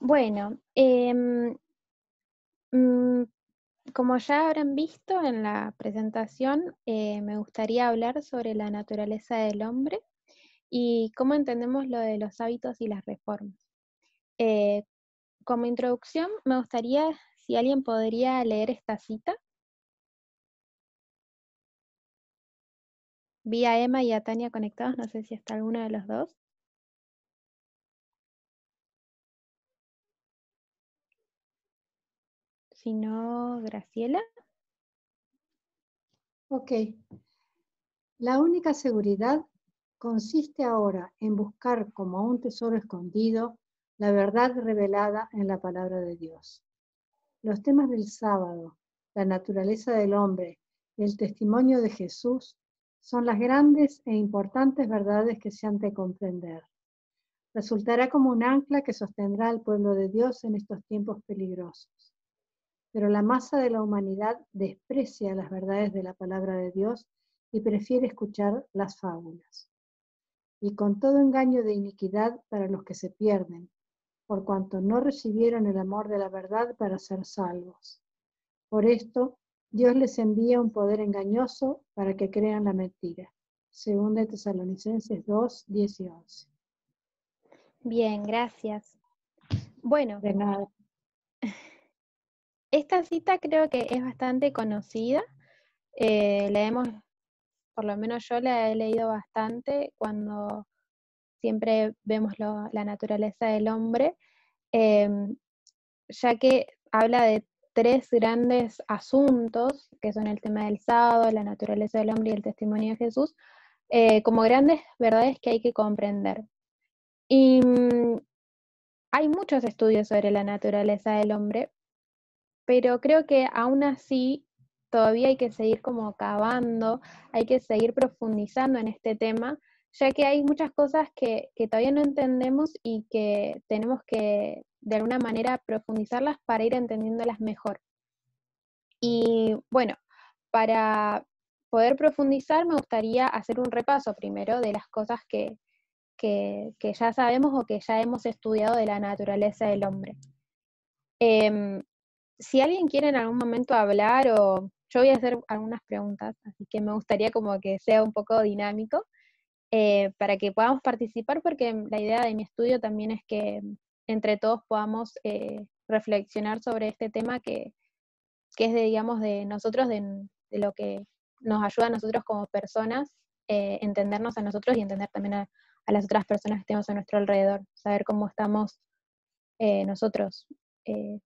Bueno, mm, como ya habrán visto en la presentación, me gustaría hablar sobre la naturaleza del hombre y cómo entendemos lo de los hábitos y las reformas. Eh, Como introducción, me gustaría si alguien podría leer esta cita. Vi a Emma y a Tania conectados, no sé si está alguno de los dos. Si no, Graciela. Ok. La única seguridad consiste ahora en buscar como un tesoro escondido la verdad revelada en la palabra de Dios. Los temas del sábado, la naturaleza del hombre y el testimonio de Jesús son las grandes e importantes verdades que se han de comprender. Resultará como un ancla que sostendrá al pueblo de Dios en estos tiempos peligrosos. Pero la masa de la humanidad desprecia las verdades de la palabra de Dios y prefiere escuchar las fábulas. Y con todo engaño de iniquidad para los que se pierden, por cuanto no recibieron el amor de la verdad para ser salvos. Por esto, Dios les envía un poder engañoso para que crean la mentira. Según de Tesalonicenses 2, 10 y 11. Bien, gracias. Bueno, De nada. esta cita creo que es bastante conocida. Leemos, por lo menos yo la he leído bastante cuando siempre vemos la naturaleza del hombre, ya que habla de tres grandes asuntos, que son el tema del sábado, la naturaleza del hombre y el testimonio de Jesús, como grandes verdades que hay que comprender. Y hay muchos estudios sobre la naturaleza del hombre, pero creo que aún así todavía hay que seguir como cavando, hay que seguir profundizando en este tema, ya que hay muchas cosas que todavía no entendemos y que tenemos que de alguna manera profundizarlas para ir entendiéndolas mejor. Y bueno, para poder profundizar me gustaría hacer un repaso primero de las cosas que ya sabemos o que ya hemos estudiado de la naturaleza del hombre. Si alguien quiere en algún momento hablar, o yo voy a hacer algunas preguntas, así que me gustaría como que sea un poco dinámico, para que podamos participar, porque la idea de mi estudio también es que entre todos podamos reflexionar sobre este tema que es de, digamos, de nosotros, de lo que nos ayuda a nosotros como personas, entendernos a nosotros y entender también a las otras personas que tenemos a nuestro alrededor, saber cómo estamos nosotros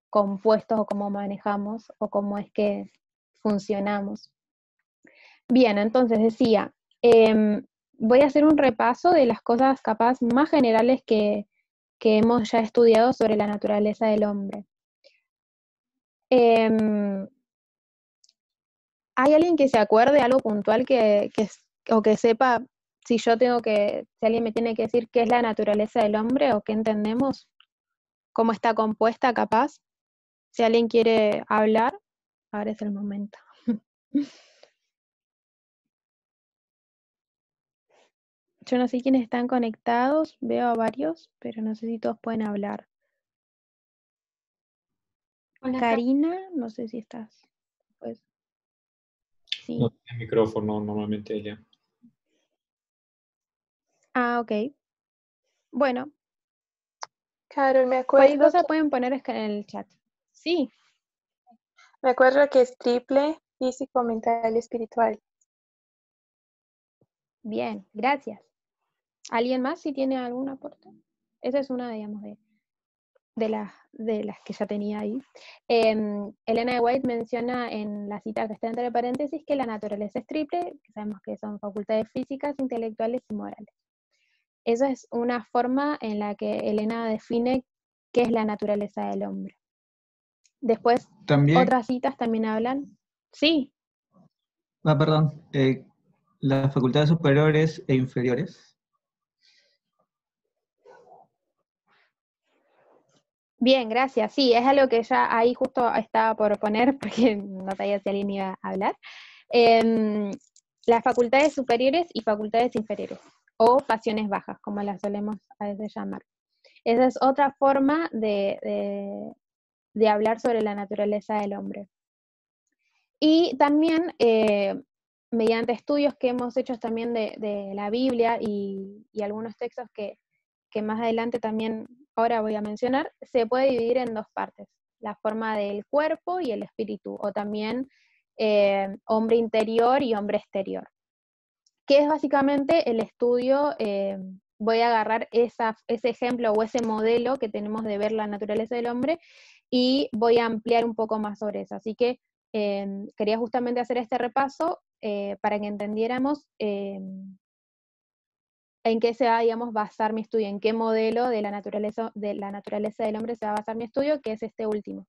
compuestos o cómo manejamos o cómo es que funcionamos. Bien, entonces decía, voy a hacer un repaso de las cosas capaz más generales que hemos ya estudiado sobre la naturaleza del hombre. ¿Hay alguien que se acuerde algo puntual o que sepa si alguien me tiene que decir qué es la naturaleza del hombre o qué entendemos? ¿Cómo está compuesta capaz? Si alguien quiere hablar, ahora es el momento. Yo no sé quiénes están conectados, veo a varios, pero no sé si todos pueden hablar. Hola, Karina, no sé si estás. Pues, sí. No tiene micrófono normalmente ella. Ah, ok. Bueno, Carol, me cualquier acuerdo, cosa pueden poner en el chat. Sí, que es triple, físico, mental y espiritual. bien, gracias. ¿Alguien más si tiene algún aporte? Esa es una, digamos, de las que ya tenía ahí. Elena de White menciona en la cita que está entre paréntesis que la naturaleza es triple, que sabemos que son facultades físicas, intelectuales y morales. Esa es una forma en la que Elena define qué es la naturaleza del hombre. Después, También, otras citas también hablan. Sí, perdón, las facultades superiores e inferiores. bien, gracias. Sí, es algo que ya ahí justo estaba por poner, porque no sabía si alguien iba a hablar. Las facultades superiores y facultades inferiores, o pasiones bajas, como las solemos a veces llamar. Esa es otra forma de hablar sobre la naturaleza del hombre. Y también, mediante estudios que hemos hecho también de la Biblia y algunos textos que más adelante también ahora voy a mencionar, se puede dividir en dos partes, la forma del cuerpo y el espíritu, o también hombre interior y hombre exterior, que es básicamente el estudio. Voy a agarrar ese ejemplo o ese modelo que tenemos de ver la naturaleza del hombre y voy a ampliar un poco más sobre eso. Así que quería justamente hacer este repaso para que entendiéramos en qué se va, digamos, basar mi estudio, en qué modelo de la naturaleza del hombre se va a basar mi estudio, que es este último,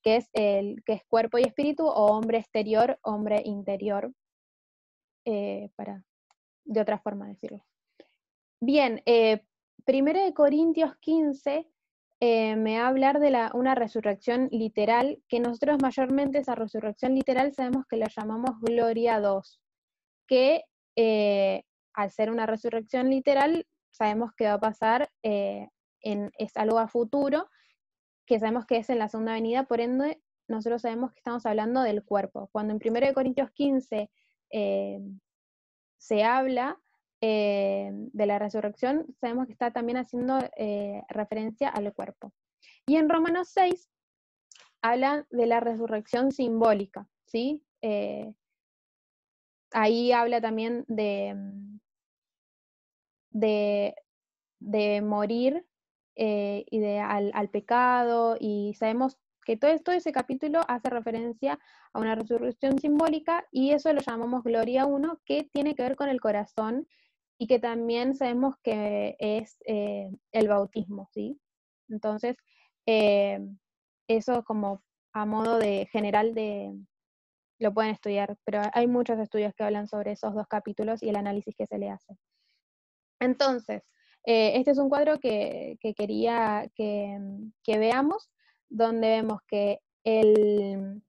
que es cuerpo y espíritu, o hombre exterior, hombre interior, de otra forma decirlo. Bien, 1 Corintios 15 me va a hablar de una resurrección literal, que nosotros mayormente esa resurrección literal sabemos que la llamamos Gloria 2, que al ser una resurrección literal, sabemos que va a pasar, es algo a futuro, que sabemos que es en la segunda venida, por ende, nosotros sabemos que estamos hablando del cuerpo. Cuando en 1 Corintios 15 se habla de la resurrección, sabemos que está también haciendo referencia al cuerpo. Y en Romanos 6 habla de la resurrección simbólica, ¿sí? Ahí habla también de morir y al pecado, y sabemos que todo ese capítulo hace referencia a una resurrección simbólica, y eso lo llamamos Gloria 1, que tiene que ver con el corazón, y que también sabemos que es el bautismo, ¿sí? Entonces, eso como a modo de general lo pueden estudiar, pero hay muchos estudios que hablan sobre esos dos capítulos y el análisis que se le hace. Entonces, este es un cuadro que quería que veamos, donde vemos que el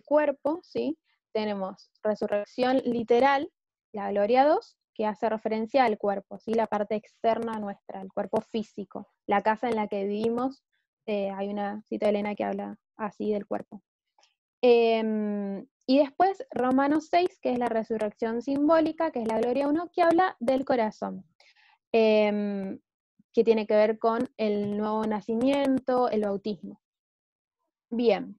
cuerpo, ¿sí? Tenemos resurrección literal, la Gloria 2, que hace referencia al cuerpo, ¿sí? La parte externa nuestra, el cuerpo físico, la casa en la que vivimos. Hay una cita de Elena que habla así del cuerpo. Y después Romanos 6, que es la resurrección simbólica, que es la Gloria 1, que habla del corazón, que tiene que ver con el nuevo nacimiento, el bautismo. Bien.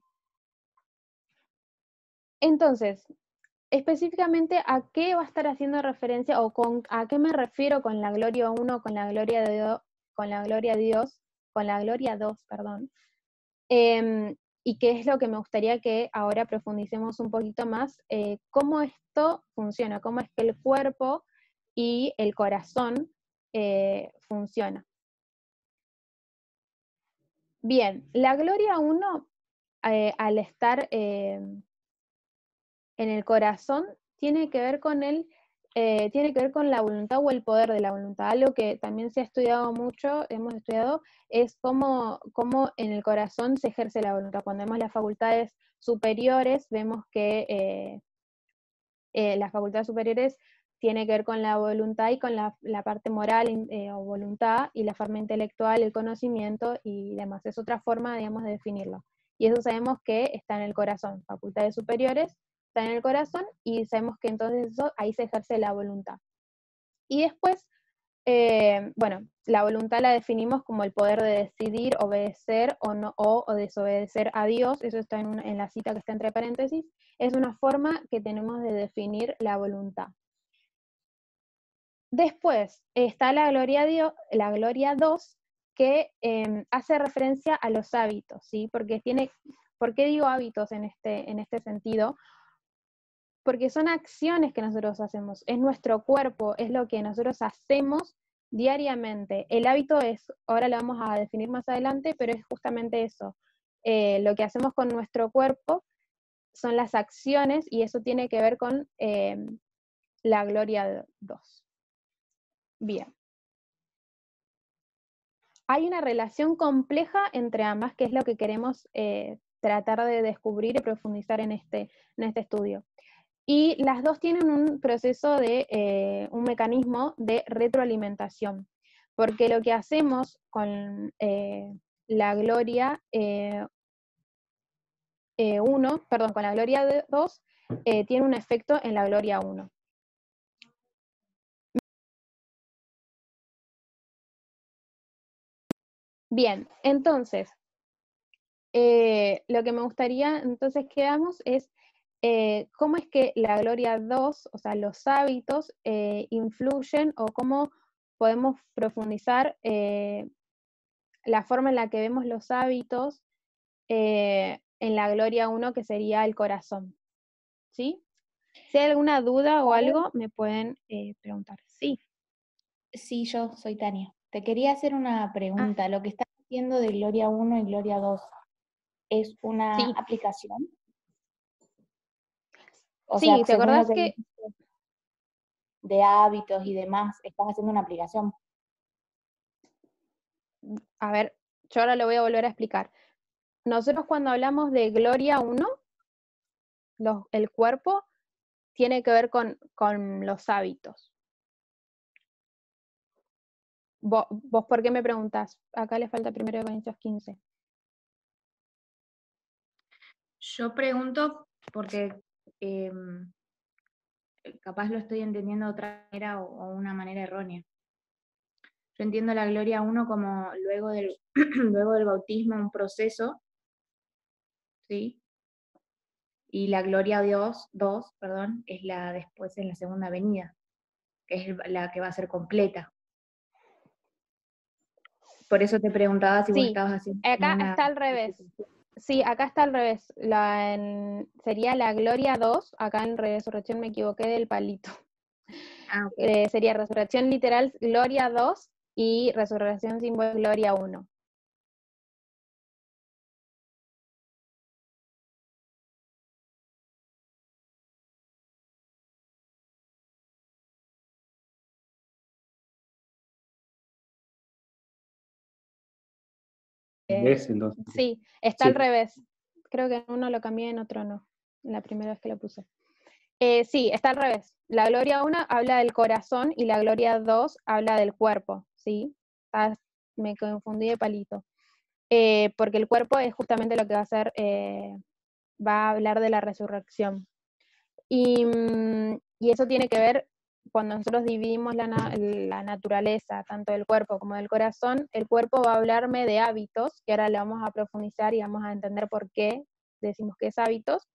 Entonces, específicamente, ¿a qué va a estar haciendo referencia, o a qué me refiero con la Gloria 1, con la Gloria de Dios, con la Gloria 2, perdón? Y qué es lo que me gustaría que ahora profundicemos un poquito más, cómo esto funciona, cómo es que el cuerpo y el corazón funciona. Bien, la Gloria 1, al estar en el corazón, tiene que ver con la voluntad o el poder de la voluntad. Algo que también se ha estudiado mucho, hemos estudiado, es cómo en el corazón se ejerce la voluntad. Cuando vemos las facultades superiores, vemos que las facultades superiores tiene que ver con la voluntad y con la parte moral o voluntad, y la forma intelectual, el conocimiento y demás. Es otra forma, digamos, de definirlo. Y eso sabemos que está en el corazón. Facultades superiores está en el corazón, y sabemos que entonces ahí se ejerce la voluntad. Y después, bueno, la voluntad la definimos como el poder de decidir, obedecer o no, o desobedecer a Dios. Eso está en la cita que está entre paréntesis. Es una forma que tenemos de definir la voluntad. Después está la Gloria 2, que hace referencia a los hábitos, ¿sí? ¿Por qué digo hábitos en este sentido? Porque son acciones que nosotros hacemos, es nuestro cuerpo, es lo que nosotros hacemos diariamente. El hábito es, ahora lo vamos a definir más adelante, pero es justamente eso. Lo que hacemos con nuestro cuerpo son las acciones, y eso tiene que ver con la Gloria 2. Bien. Hay una relación compleja entre ambas, que es lo que queremos tratar de descubrir y profundizar en este estudio. Y las dos tienen un proceso un mecanismo de retroalimentación. porque lo que hacemos con la gloria 1, perdón, con la gloria 2, tiene un efecto en la gloria 1. Bien, entonces, lo que me gustaría entonces que veamos es cómo es que la gloria 2, o sea, los hábitos, influyen, o cómo podemos profundizar la forma en la que vemos los hábitos en la gloria 1, que sería el corazón. ¿Sí? Si hay alguna duda o algo, me pueden preguntar. Sí. Sí, yo soy Tania. Te quería hacer una pregunta. Lo que estás haciendo de Gloria 1 y Gloria 2, ¿es una Sí. aplicación? O Sí, sea, ¿te según lo acordás que que de hábitos y demás, estás haciendo una aplicación. a ver, yo ahora lo voy a volver a explicar. Nosotros cuando hablamos de gloria 1, el cuerpo tiene que ver con los hábitos. ¿Vos por qué me preguntás? Acá le falta 1 Corintios 15. Yo pregunto porque capaz lo estoy entendiendo de otra manera o una manera errónea. Yo entiendo la Gloria 1 como luego del, luego del bautismo, un proceso, ¿sí? Y la Gloria 2, perdón, es la después en la segunda venida, que es la que va a ser completa. Por eso te preguntaba si vos estabas haciendo acá una... está al revés. Sí, acá está al revés. Sería la gloria 2, acá en resurrección me equivoqué del palito. Ah, okay. Sería resurrección literal gloria 2 y resurrección símbolo gloria 1. ¿Ves? Entonces, Sí, está sí. al revés. Creo que en uno lo cambié, en otro no. La primera vez que lo puse. Sí, está al revés. La gloria 1 habla del corazón y la gloria 2 habla del cuerpo, ¿sí? Me confundí de palito. Porque el cuerpo es justamente lo que va a hacer, va a hablar de la resurrección. Y eso tiene que ver, cuando nosotros dividimos la naturaleza, tanto del cuerpo como del corazón, el cuerpo va a hablarme de hábitos, que ahora le vamos a profundizar y vamos a entender por qué decimos que es hábitos,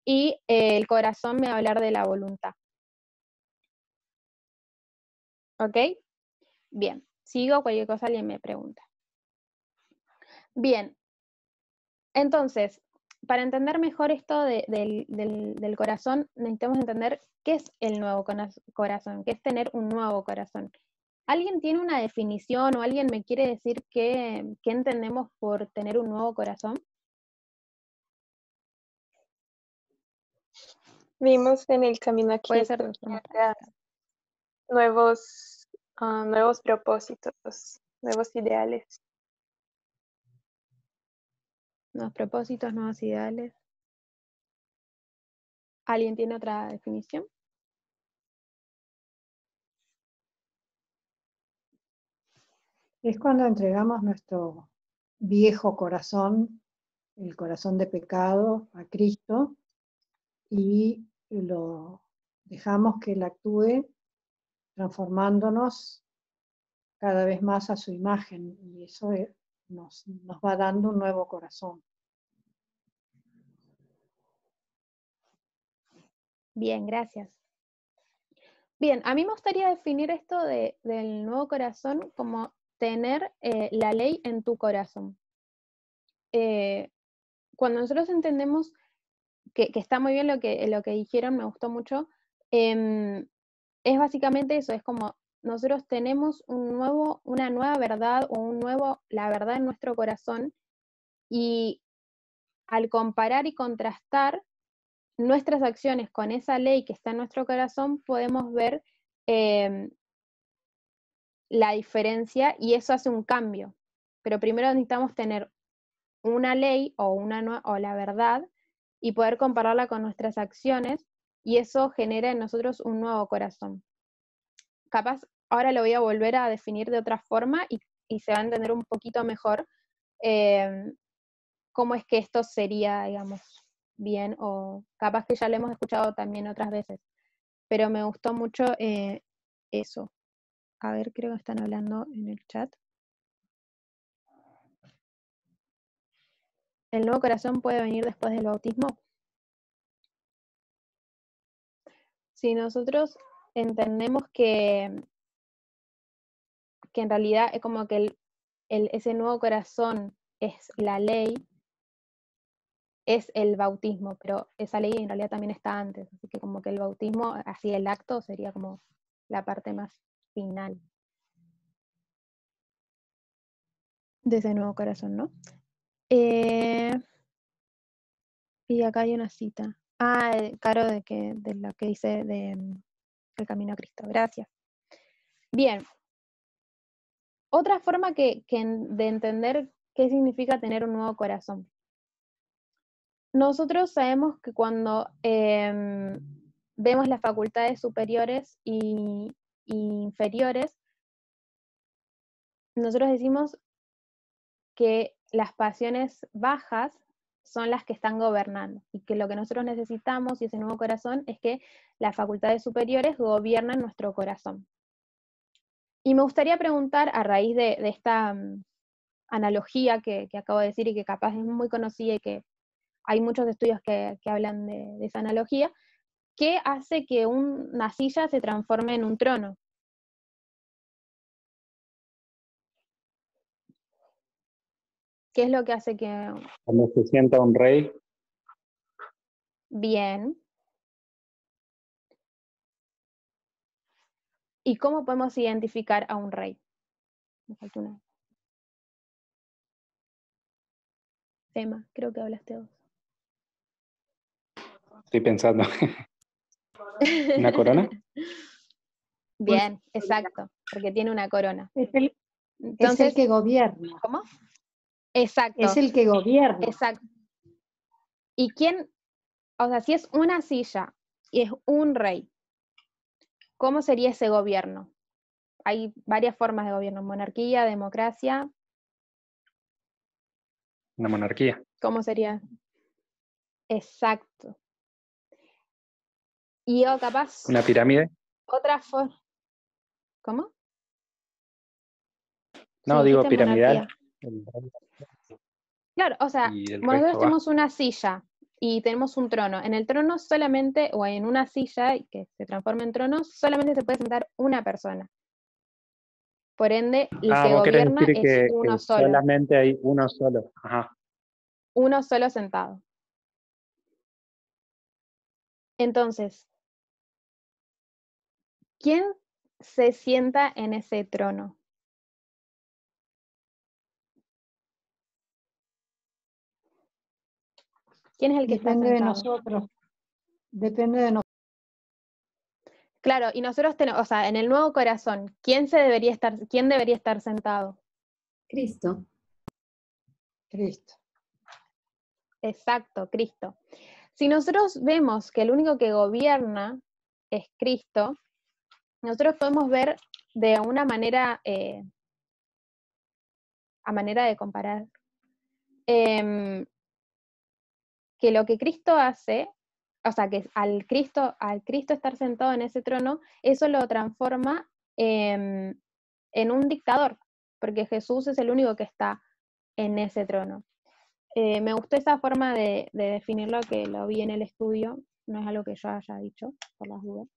y el corazón me va a hablar de la voluntad. ¿Ok? Bien, sigo, cualquier cosa alguien me pregunta. Bien, entonces, para entender mejor esto del corazón, necesitamos entender qué es el nuevo corazón, qué es tener un nuevo corazón. ¿Alguien tiene una definición o alguien me quiere decir qué entendemos por tener un nuevo corazón? Vimos en el camino aquí Puede ser de forma nuevos propósitos, nuevos ideales. nuevos propósitos, nuevos ideales. ¿Alguien tiene otra definición? Es cuando entregamos nuestro viejo corazón, el corazón de pecado, a Cristo, y lo dejamos que Él actúe transformándonos cada vez más a su imagen, y eso nos va dando un nuevo corazón. Bien, gracias. Bien, a mí me gustaría definir esto del nuevo corazón como tener la ley en tu corazón. Cuando nosotros entendemos que está muy bien lo que dijeron, me gustó mucho, es básicamente eso, es como nosotros tenemos una nueva verdad o la verdad en nuestro corazón, y al comparar y contrastar nuestras acciones con esa ley que está en nuestro corazón, podemos ver la diferencia, y eso hace un cambio. Pero primero necesitamos tener una ley o la verdad y poder compararla con nuestras acciones, y eso genera en nosotros un nuevo corazón. Capaz ahora lo voy a volver a definir de otra forma y se va a entender un poquito mejor cómo es que esto sería, digamos, bien, o capaz que ya lo hemos escuchado también otras veces, pero me gustó mucho eso. A ver, creo que están hablando en el chat. ¿El nuevo corazón puede venir después del bautismo? Si nosotros entendemos que en realidad es como que ese nuevo corazón es la ley, es el bautismo, pero esa ley en realidad también está antes, así que como que el bautismo, así el acto, sería como la parte más final de ese nuevo corazón, ¿no? Y acá hay una cita. Caro, de lo que dice el camino a Cristo. Gracias. Bien. Otra forma de entender qué significa tener un nuevo corazón. Nosotros sabemos que cuando vemos las facultades superiores e inferiores, nosotros decimos que las pasiones bajas son las que están gobernando y que lo que nosotros necesitamos y ese nuevo corazón es que las facultades superiores gobiernen nuestro corazón. Y me gustaría preguntar, a raíz de esta analogía que acabo de decir y que capaz es muy conocida y que hay muchos estudios que hablan de esa analogía, ¿qué hace que una silla se transforme en un trono? ¿Qué es lo que hace que... Cuando se sienta un rey, Bien. ¿Y cómo podemos identificar a un rey? Me falta una. Emma, creo que hablaste vos. estoy pensando, ¿una corona? Bien, exacto, porque tiene una corona. Es el Entonces, que gobierna. ¿cómo? Exacto. Es el que gobierna. Exacto. ¿Y quién? O sea, si es una silla y es un rey, ¿cómo sería ese gobierno? Hay varias formas de gobierno: monarquía, democracia. Una monarquía. ¿Cómo sería? Exacto. Y o capaz Una pirámide. otra forma. ¿Cómo? No, Sí, digo dijiste piramidal. monarquía. Claro, o sea, Y el nosotros resto tenemos una silla y tenemos un trono. En el trono solamente, o en una silla que se transforma en trono, solamente se puede sentar una persona. Por ende, el que vos querés gobierna decir es que uno solo. solamente hay uno solo. Ajá. Uno solo sentado. Entonces, ¿quién se sienta en ese trono? ¿Quién es el que Depende está de sentado? nosotros. Depende de nosotros. Claro, y nosotros tenemos, o sea, en el nuevo corazón, ¿quién debería estar sentado? Cristo. Cristo. Exacto, Cristo. Si nosotros vemos que el único que gobierna es Cristo, nosotros podemos ver de una manera, a manera de comparar, que lo que Cristo hace, o sea, que al Cristo estar sentado en ese trono, eso lo transforma en un dictador, porque Jesús es el único que está en ese trono. Me gustó esa forma de definirlo, que lo vi en el estudio, no es algo que yo haya dicho, por las dudas,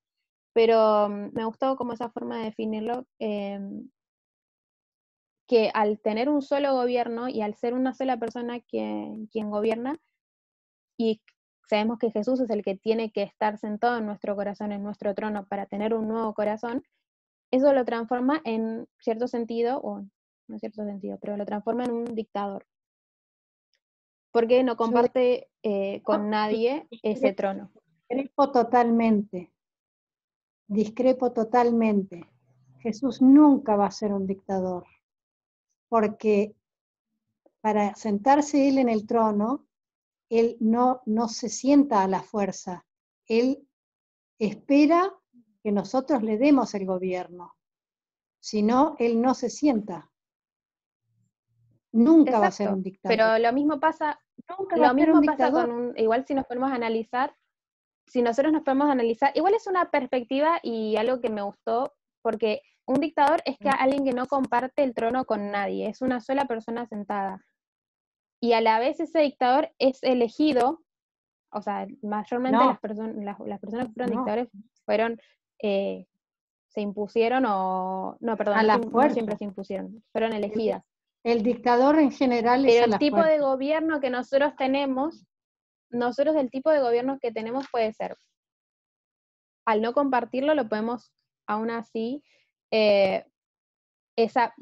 pero me gustó como esa forma de definirlo, que al tener un solo gobierno y al ser una sola persona quien gobierna, y sabemos que Jesús es el que tiene que estar sentado en nuestro corazón, en nuestro trono, para tener un nuevo corazón, eso lo transforma en cierto sentido, o no en cierto sentido, pero lo transforma en un dictador, porque no comparte con nadie ese trono. Discrepo totalmente. Jesús nunca va a ser un dictador, porque para sentarse él en el trono, él no se sienta a la fuerza, él espera que nosotros le demos el gobierno. Si no, él no se sienta. Nunca va a ser Exacto, un dictador. pero lo mismo pasa, Nunca va a ser un dictador. igual si nos podemos analizar, si nosotros nos podemos analizar, igual es una perspectiva y algo que me gustó, porque un dictador es que alguien que no comparte el trono con nadie, es una sola persona sentada. Y a la vez ese dictador es elegido, o sea, mayormente No. las personas que fueron No. dictadores fueron, se impusieron o, no, perdón, A la no fuerza. siempre se impusieron, fueron elegidas. El dictador en general es Pero a el la tipo fuerza. de gobierno que nosotros tenemos, el tipo de gobierno que tenemos puede ser, al no compartirlo lo podemos, aún así, esa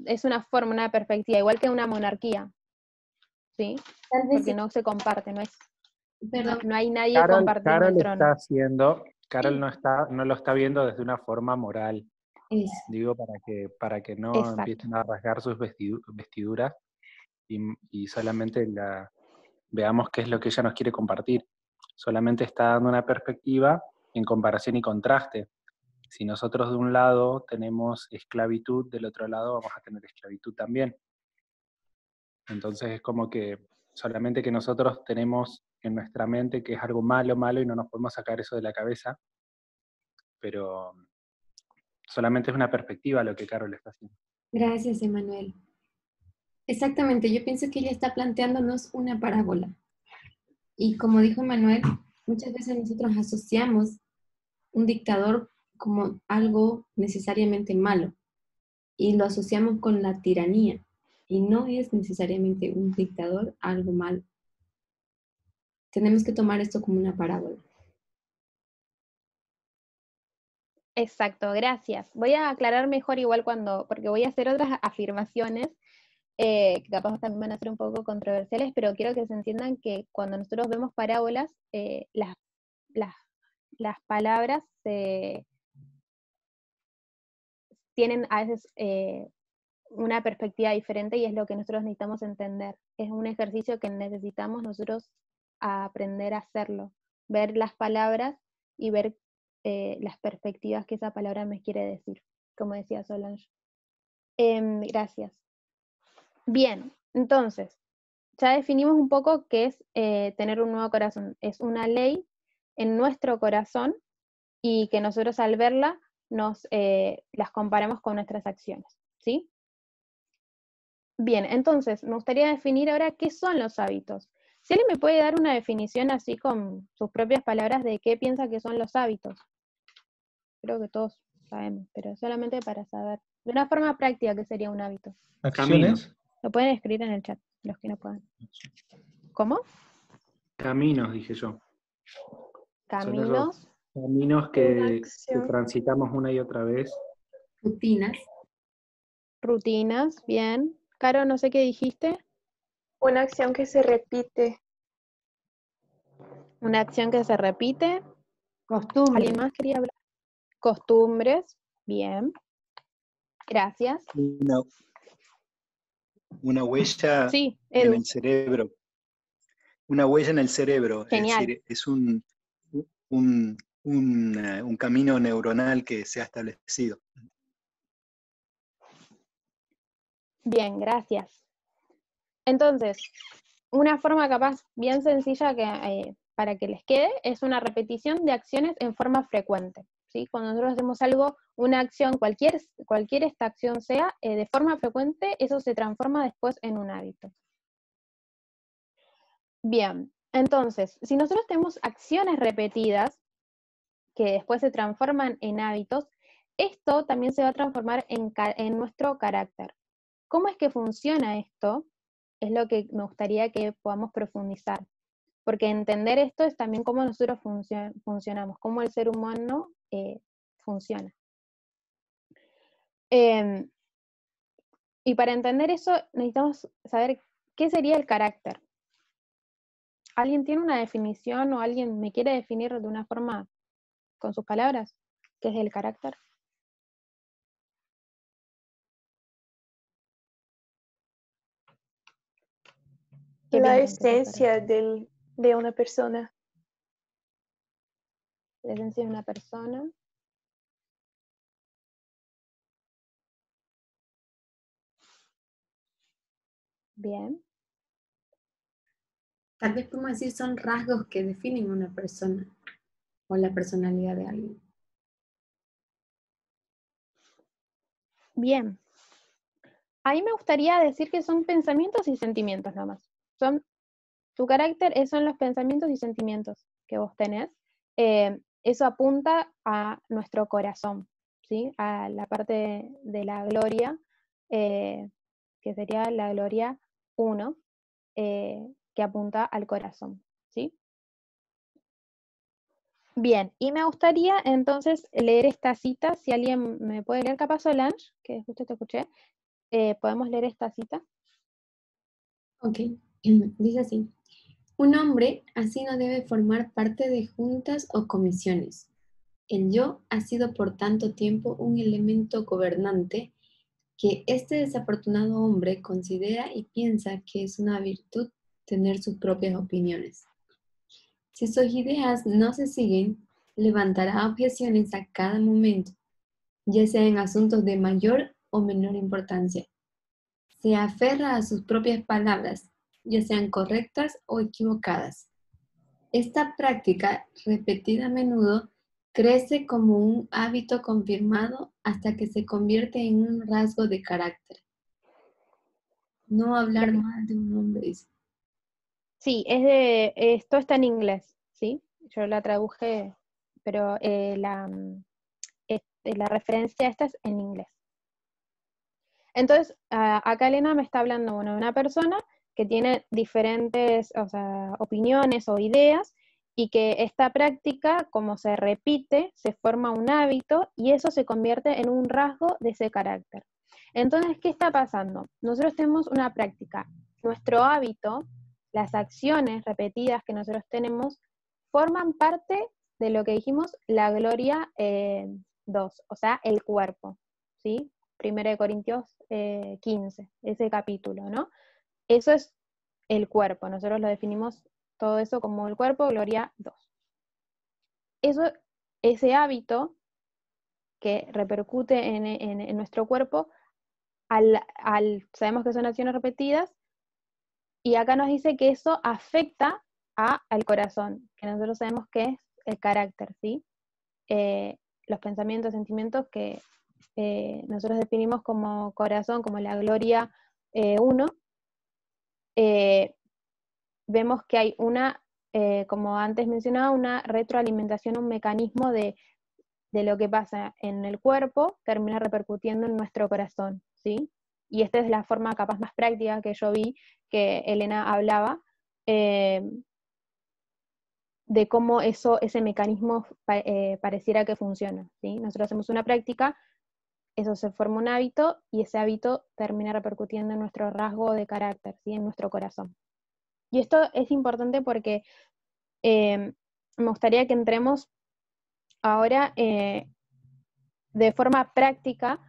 es una forma, una perspectiva, igual que una monarquía, ¿sí? Tal vez Porque no se comparte, perdón, no hay nadie compartiendo el trono. Carol no lo está viendo desde una forma moral. es, Digo, para que no Exacto. empiecen a rasgar sus vestiduras y solamente veamos qué es lo que ella nos quiere compartir. Solamente está dando una perspectiva en comparación y contraste. Si nosotros de un lado tenemos esclavitud, del otro lado vamos a tener esclavitud también. Entonces es como que solamente que nosotros tenemos en nuestra mente que es algo malo, malo, y no nos podemos sacar eso de la cabeza, pero solamente es una perspectiva lo que Carol está haciendo. gracias, Emanuel. Exactamente, yo pienso que ella está planteándonos una parábola. Y como dijo Emanuel, muchas veces nosotros asociamos un dictador como algo necesariamente malo y lo asociamos con la tiranía. Y no es necesariamente un dictador algo malo. Tenemos que tomar esto como una parábola. Exacto, gracias. Voy a aclarar mejor igual porque voy a hacer otras afirmaciones que capaz también van a ser un poco controversiales, pero quiero que se entiendan que cuando nosotros vemos parábolas, las palabras tienen a veces una perspectiva diferente y es lo que nosotros necesitamos entender. Es un ejercicio que necesitamos nosotros aprender a hacerlo, ver las palabras y ver las perspectivas que esa palabra me quiere decir, como decía Solange. Gracias. Bien, entonces, ya definimos un poco qué es tener un nuevo corazón. Es una ley en nuestro corazón y que nosotros al verla las comparamos con nuestras acciones, ¿sí? Bien, entonces, me gustaría definir ahora qué son los hábitos. Si alguien me puede dar una definición así con sus propias palabras de qué piensa que son los hábitos. Creo que todos sabemos, pero solamente para saber. De una forma práctica, ¿qué sería un hábito? Acciones. Lo pueden escribir en el chat, los que no puedan. ¿Cómo? Caminos, dije yo. Caminos. Son esos caminos Una que acción. transitamos una y otra vez. Rutinas. Rutinas, bien. Caro, no sé qué dijiste. Una acción que se repite. Una acción que se repite. Costumbre. ¿Alguien más quería hablar? Costumbres, bien. Gracias. Una huella Sí, en Edu. el cerebro. Una huella en el cerebro. Genial. Es decir, es un camino neuronal que se ha establecido. Bien, gracias. Entonces, una forma capaz bien sencilla para que les quede es una repetición de acciones en forma frecuente. ¿Sí? Cuando nosotros hacemos algo, una acción, cualquier esta acción sea, de forma frecuente, eso se transforma después en un hábito. Bien, entonces, si nosotros tenemos acciones repetidas que después se transforman en hábitos, esto también se va a transformar en nuestro carácter. ¿Cómo es que funciona esto? Es lo que me gustaría que podamos profundizar. Porque entender esto es también cómo nosotros funcionamos, cómo el ser humano funciona. Y para entender eso necesitamos saber qué sería el carácter. ¿Alguien tiene una definición o alguien me quiere definir de una forma con sus palabras qué es el carácter? ¿Qué La piensan que es el esencia carácter? de una persona. La esencia de una persona. Bien. Tal vez podemos decir son rasgos que definen una persona o la personalidad de alguien. Bien. Ahí me gustaría decir que son pensamientos y sentimientos nomás. Tu carácter son los pensamientos y sentimientos que vos tenés. Eso apunta a nuestro corazón, ¿sí? A la parte de la gloria, que sería la gloria 1, que apunta al corazón, ¿sí? Bien, y me gustaría entonces leer esta cita, si alguien me puede leer, capaz Solange, que justo te escuché, ¿podemos leer esta cita? Ok, dice así. Un hombre así no debe formar parte de juntas o comisiones. El yo ha sido por tanto tiempo un elemento gobernante que este desafortunado hombre considera y piensa que es una virtud tener sus propias opiniones. Si sus ideas no se siguen, levantará objeciones a cada momento, ya sea en asuntos de mayor o menor importancia. Se aferra a sus propias palabras, ya sean correctas o equivocadas. Esta práctica, repetida a menudo, crece como un hábito confirmado hasta que se convierte en un rasgo de carácter. No hablar mal de un hombre. Sí, esto está en inglés, ¿sí? Yo la traduje, pero la referencia esta es en inglés. Entonces, acá Elena me está hablando, bueno, de una persona que tiene diferentes, o sea, opiniones o ideas, y que esta práctica, como se repite, se forma un hábito, y eso se convierte en un rasgo de ese carácter. Entonces, ¿qué está pasando? Nosotros tenemos una práctica. Nuestro hábito, las acciones repetidas que nosotros tenemos, forman parte de lo que dijimos, la gloria 2, o sea, el cuerpo, ¿sí? 1 Corintios 15, ese capítulo, ¿no? Eso es el cuerpo, nosotros lo definimos todo eso como el cuerpo, gloria 2. Ese hábito que repercute en nuestro cuerpo, sabemos que son acciones repetidas, y acá nos dice que eso afecta al corazón, que nosotros sabemos que es el carácter, ¿sí? Los pensamientos, sentimientos que nosotros definimos como corazón, como la gloria 1, vemos que hay como antes mencionaba, una retroalimentación, un mecanismo de lo que pasa en el cuerpo, termina repercutiendo en nuestro corazón, ¿sí? Y esta es la forma capaz más práctica que yo vi que Elena hablaba, de cómo ese mecanismo pareciera que funciona, ¿sí? Nosotros hacemos una práctica, eso se forma un hábito, y ese hábito termina repercutiendo en nuestro rasgo de carácter, ¿sí? En nuestro corazón. Y esto es importante porque me gustaría que entremos ahora de forma práctica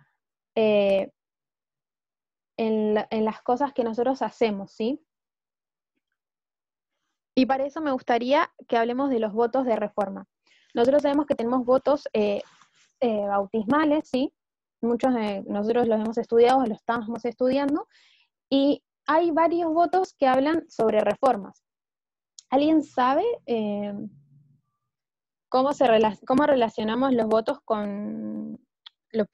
en las cosas que nosotros hacemos, ¿sí? Y para eso me gustaría que hablemos de los votos de reforma. Nosotros sabemos que tenemos votos bautismales, ¿sí? Muchos de nosotros los hemos estudiado, los estamos estudiando, y hay varios votos que hablan sobre reformas. ¿Alguien sabe cómo relacionamos los votos los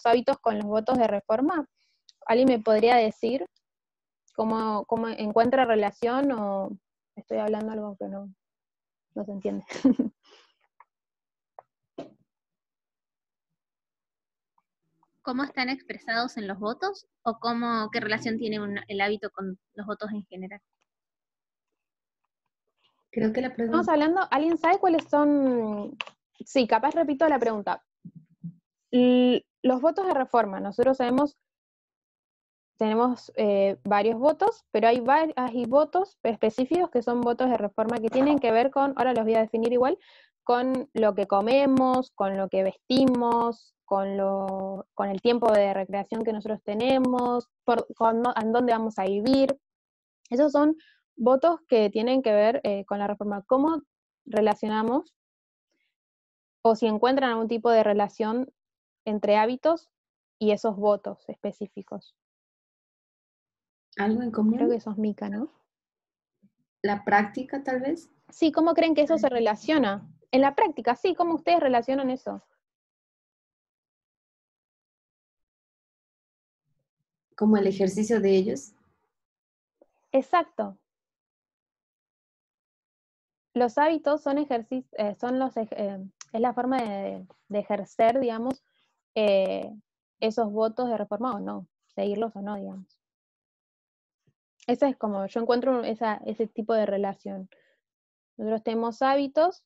hábitos con los votos de reforma? ¿Alguien me podría decir cómo encuentra relación, o estoy hablando algo que no se entiende? ¿Cómo están expresados en los votos o qué relación tiene el hábito con los votos en general? Creo que la pregunta... Estamos hablando, ¿alguien sabe cuáles son? Sí, capaz repito la pregunta. Los votos de reforma, nosotros tenemos varios votos, pero hay votos específicos que son votos de reforma que tienen que ver con, ahora los voy a definir igual, con lo que comemos, con lo que vestimos, con el tiempo de recreación que nosotros tenemos, en dónde vamos a vivir. Esos son votos que tienen que ver con la reforma. ¿Cómo relacionamos, o si encuentran algún tipo de relación entre hábitos y esos votos específicos? ¿Algo en Creo común? que sos Mica, ¿no? ¿La práctica tal vez? Sí, ¿cómo creen que eso se relaciona? En la práctica, sí, ¿cómo ustedes relacionan eso? ¿Como el ejercicio de ellos? Exacto. Los hábitos son es la forma de ejercer, digamos, eh, esos votos de reforma o no, seguirlos o no, digamos. Esa es como, yo encuentro ese tipo de relación. Nosotros tenemos hábitos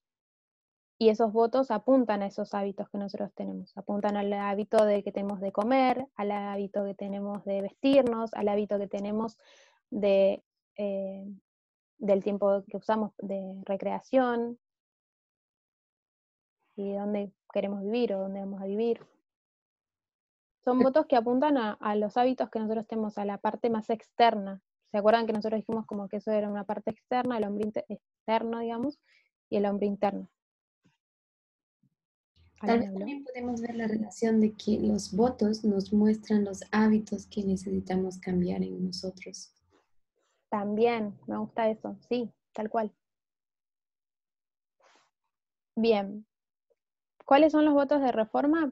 y esos votos apuntan a esos hábitos que nosotros tenemos. Apuntan al hábito de que tenemos de comer, al hábito que tenemos de vestirnos, al hábito que tenemos de, del tiempo que usamos de recreación y dónde queremos vivir o dónde vamos a vivir. Son votos que apuntan a los hábitos que nosotros tenemos, a la parte más externa. ¿Se acuerdan que nosotros dijimos como que eso era una parte externa, el hombre externo, digamos, y el hombre interno? Tal ¿Alguien vez habló? también podemos ver la relación de que los votos nos muestran los hábitos que necesitamos cambiar en nosotros. También, me gusta eso, sí, tal cual. Bien, ¿cuáles son los votos de reforma?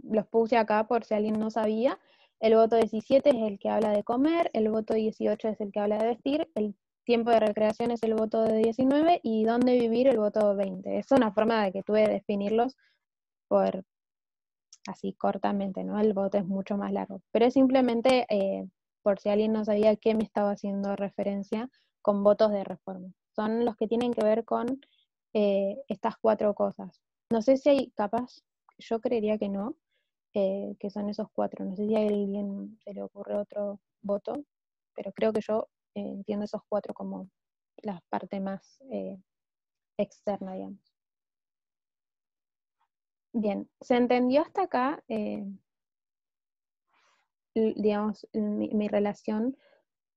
Los puse acá por si alguien no sabía. El voto 17 es el que habla de comer, el voto 18 es el que habla de vestir, el tiempo de recreación es el voto de 19 y dónde vivir el voto 20. Es una forma de que tuve de definirlos por así cortamente, ¿no? El voto es mucho más largo, pero es simplemente por si alguien no sabía a qué me estaba haciendo referencia con votos de reforma. Son los que tienen que ver con estas 4 cosas. No sé si hay, capaz, yo creería que no, que son esos 4. No sé si a alguien se le ocurre otro voto, pero creo que yo entiendo esos 4 como la parte más externa, digamos. Bien, ¿se entendió hasta acá, digamos, mi relación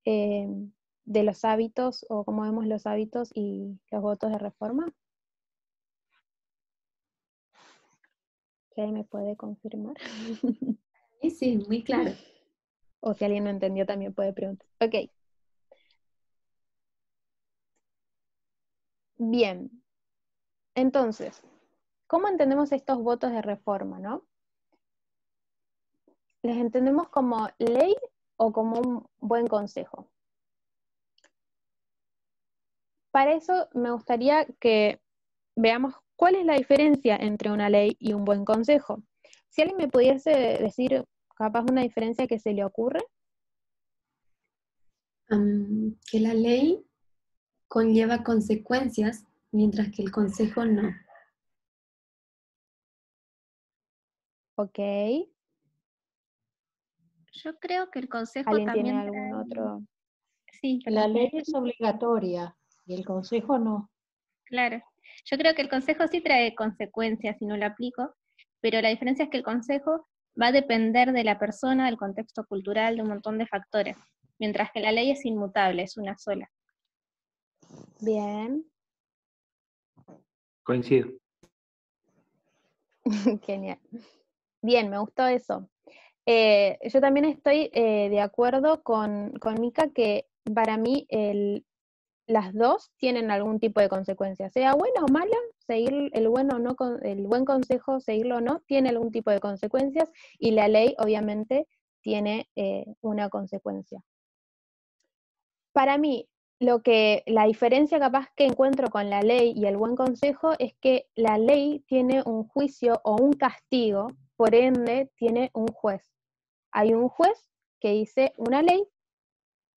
de los hábitos o cómo vemos los hábitos y los votos de reforma? ¿Quién me puede confirmar? Sí, muy claro. O si alguien no entendió también puede preguntar. Ok. Bien. Entonces, ¿cómo entendemos estos votos de reforma, no? ¿Les entendemos como ley o como un buen consejo? Para eso me gustaría que veamos cuál es la diferencia entre una ley y un buen consejo. Si alguien me pudiese decir capaz una diferencia que se le ocurre. Que la ley conlleva consecuencias, mientras que el consejo no. Ok. Yo creo que el consejo ¿Alguien tiene también algún trae... otro? Sí, La perdón. ley es obligatoria y el consejo no. Claro. Yo creo que el consejo sí trae consecuencias si no lo aplico, pero la diferencia es que el consejo va a depender de la persona, del contexto cultural, de un montón de factores, mientras que la ley es inmutable, es una sola. Bien. Coincido. Genial. Bien, me gustó eso. Yo también estoy de acuerdo con Mica que para mí las dos tienen algún tipo de consecuencia, sea buena o mala, seguir el buen consejo, seguirlo o no, tiene algún tipo de consecuencias y la ley obviamente tiene una consecuencia. Para mí, la diferencia capaz que encuentro con la ley y el buen consejo es que la ley tiene un juicio o un castigo, por ende tiene un juez. Hay un juez que dice una ley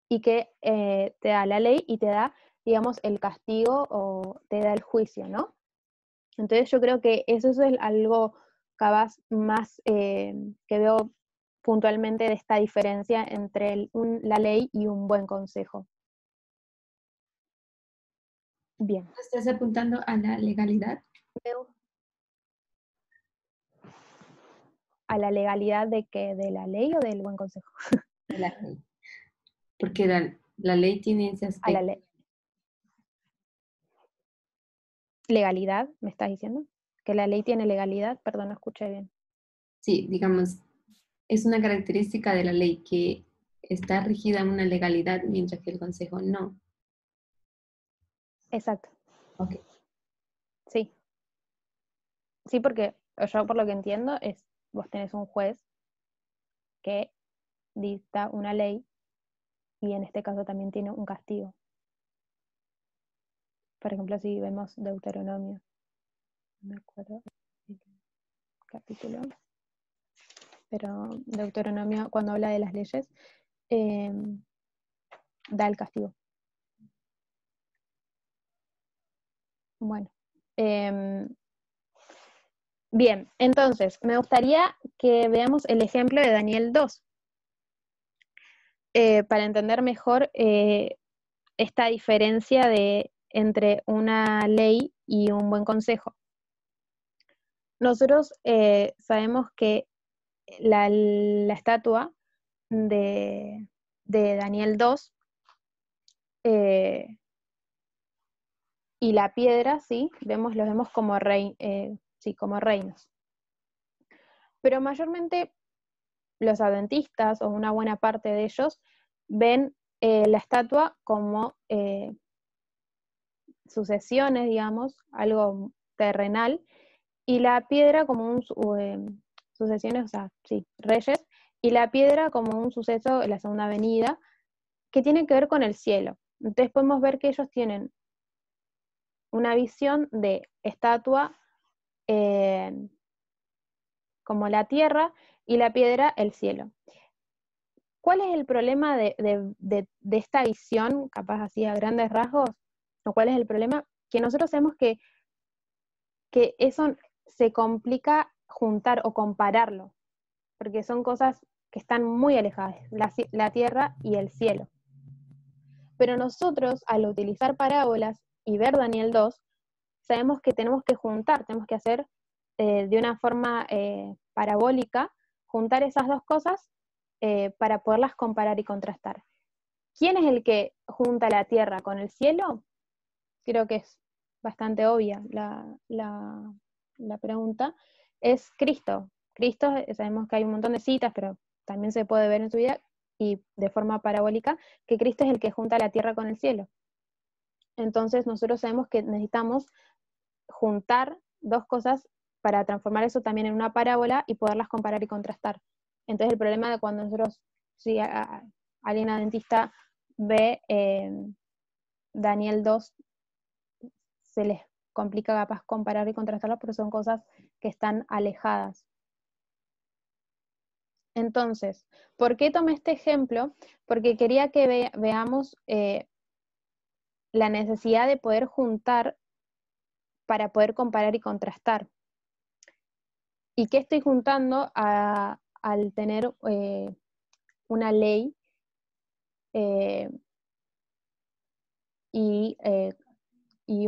y que te da la ley y te da, digamos, el castigo o te da el juicio, ¿no? Entonces yo creo que eso es algo capaz más que veo puntualmente de esta diferencia entre la ley y un buen consejo. Bien. ¿Estás apuntando a la legalidad? ¿A la legalidad de que de la ley o del buen consejo? De la ley. Porque la ley tiene ese A la aspecto. ley. ¿Legalidad, me estás diciendo? ¿Que la ley tiene legalidad? Perdón, no escuché bien. Sí, digamos, es una característica de la ley que está regida en una legalidad, mientras que el consejo no. Exacto. Ok. Sí. Sí, porque yo por lo que entiendo es, vos tenés un juez que dicta una ley y en este caso también tiene un castigo. Por ejemplo, si vemos Deuteronomio, no me acuerdo el capítulo, pero Deuteronomio cuando habla de las leyes da el castigo. Bueno, bien, entonces me gustaría que veamos el ejemplo de Daniel 2 para entender mejor esta diferencia entre una ley y un buen consejo. Nosotros sabemos que la estatua de Daniel 2 y la piedra, ¿sí? Los vemos como, como reinos. Pero mayormente los adventistas, o una buena parte de ellos, ven la estatua como sucesiones, digamos, algo terrenal, y la piedra como sucesiones, o sea, sí, reyes, y la piedra como un suceso en la segunda venida, que tiene que ver con el cielo. Entonces podemos ver que ellos tienen una visión de estatua como la tierra y la piedra el cielo. ¿Cuál es el problema de esta visión, capaz así a grandes rasgos? ¿O cuál es el problema? Que nosotros sabemos que eso se complica juntar o compararlo, porque son cosas que están muy alejadas, la tierra y el cielo. Pero nosotros, al utilizar parábolas y ver Daniel 2, sabemos que tenemos que juntar, tenemos que hacer de una forma parabólica, juntar esas dos cosas para poderlas comparar y contrastar. ¿Quién es el que junta la tierra con el cielo? Creo que es bastante obvia la pregunta. Es Cristo. Cristo, sabemos que hay un montón de citas, pero también se puede ver en su vida, y de forma parabólica, que Cristo es el que junta la tierra con el cielo. Entonces nosotros sabemos que necesitamos juntar dos cosas para transformar eso también en una parábola y poderlas comparar y contrastar. Entonces el problema de cuando nosotros, si alguien adventista ve Daniel 2, se les complica capaz comparar y contrastarlas porque son cosas que están alejadas. Entonces, ¿por qué tomé este ejemplo? Porque quería que veamos la necesidad de poder juntar para poder comparar y contrastar. ¿Y qué estoy juntando al tener una ley y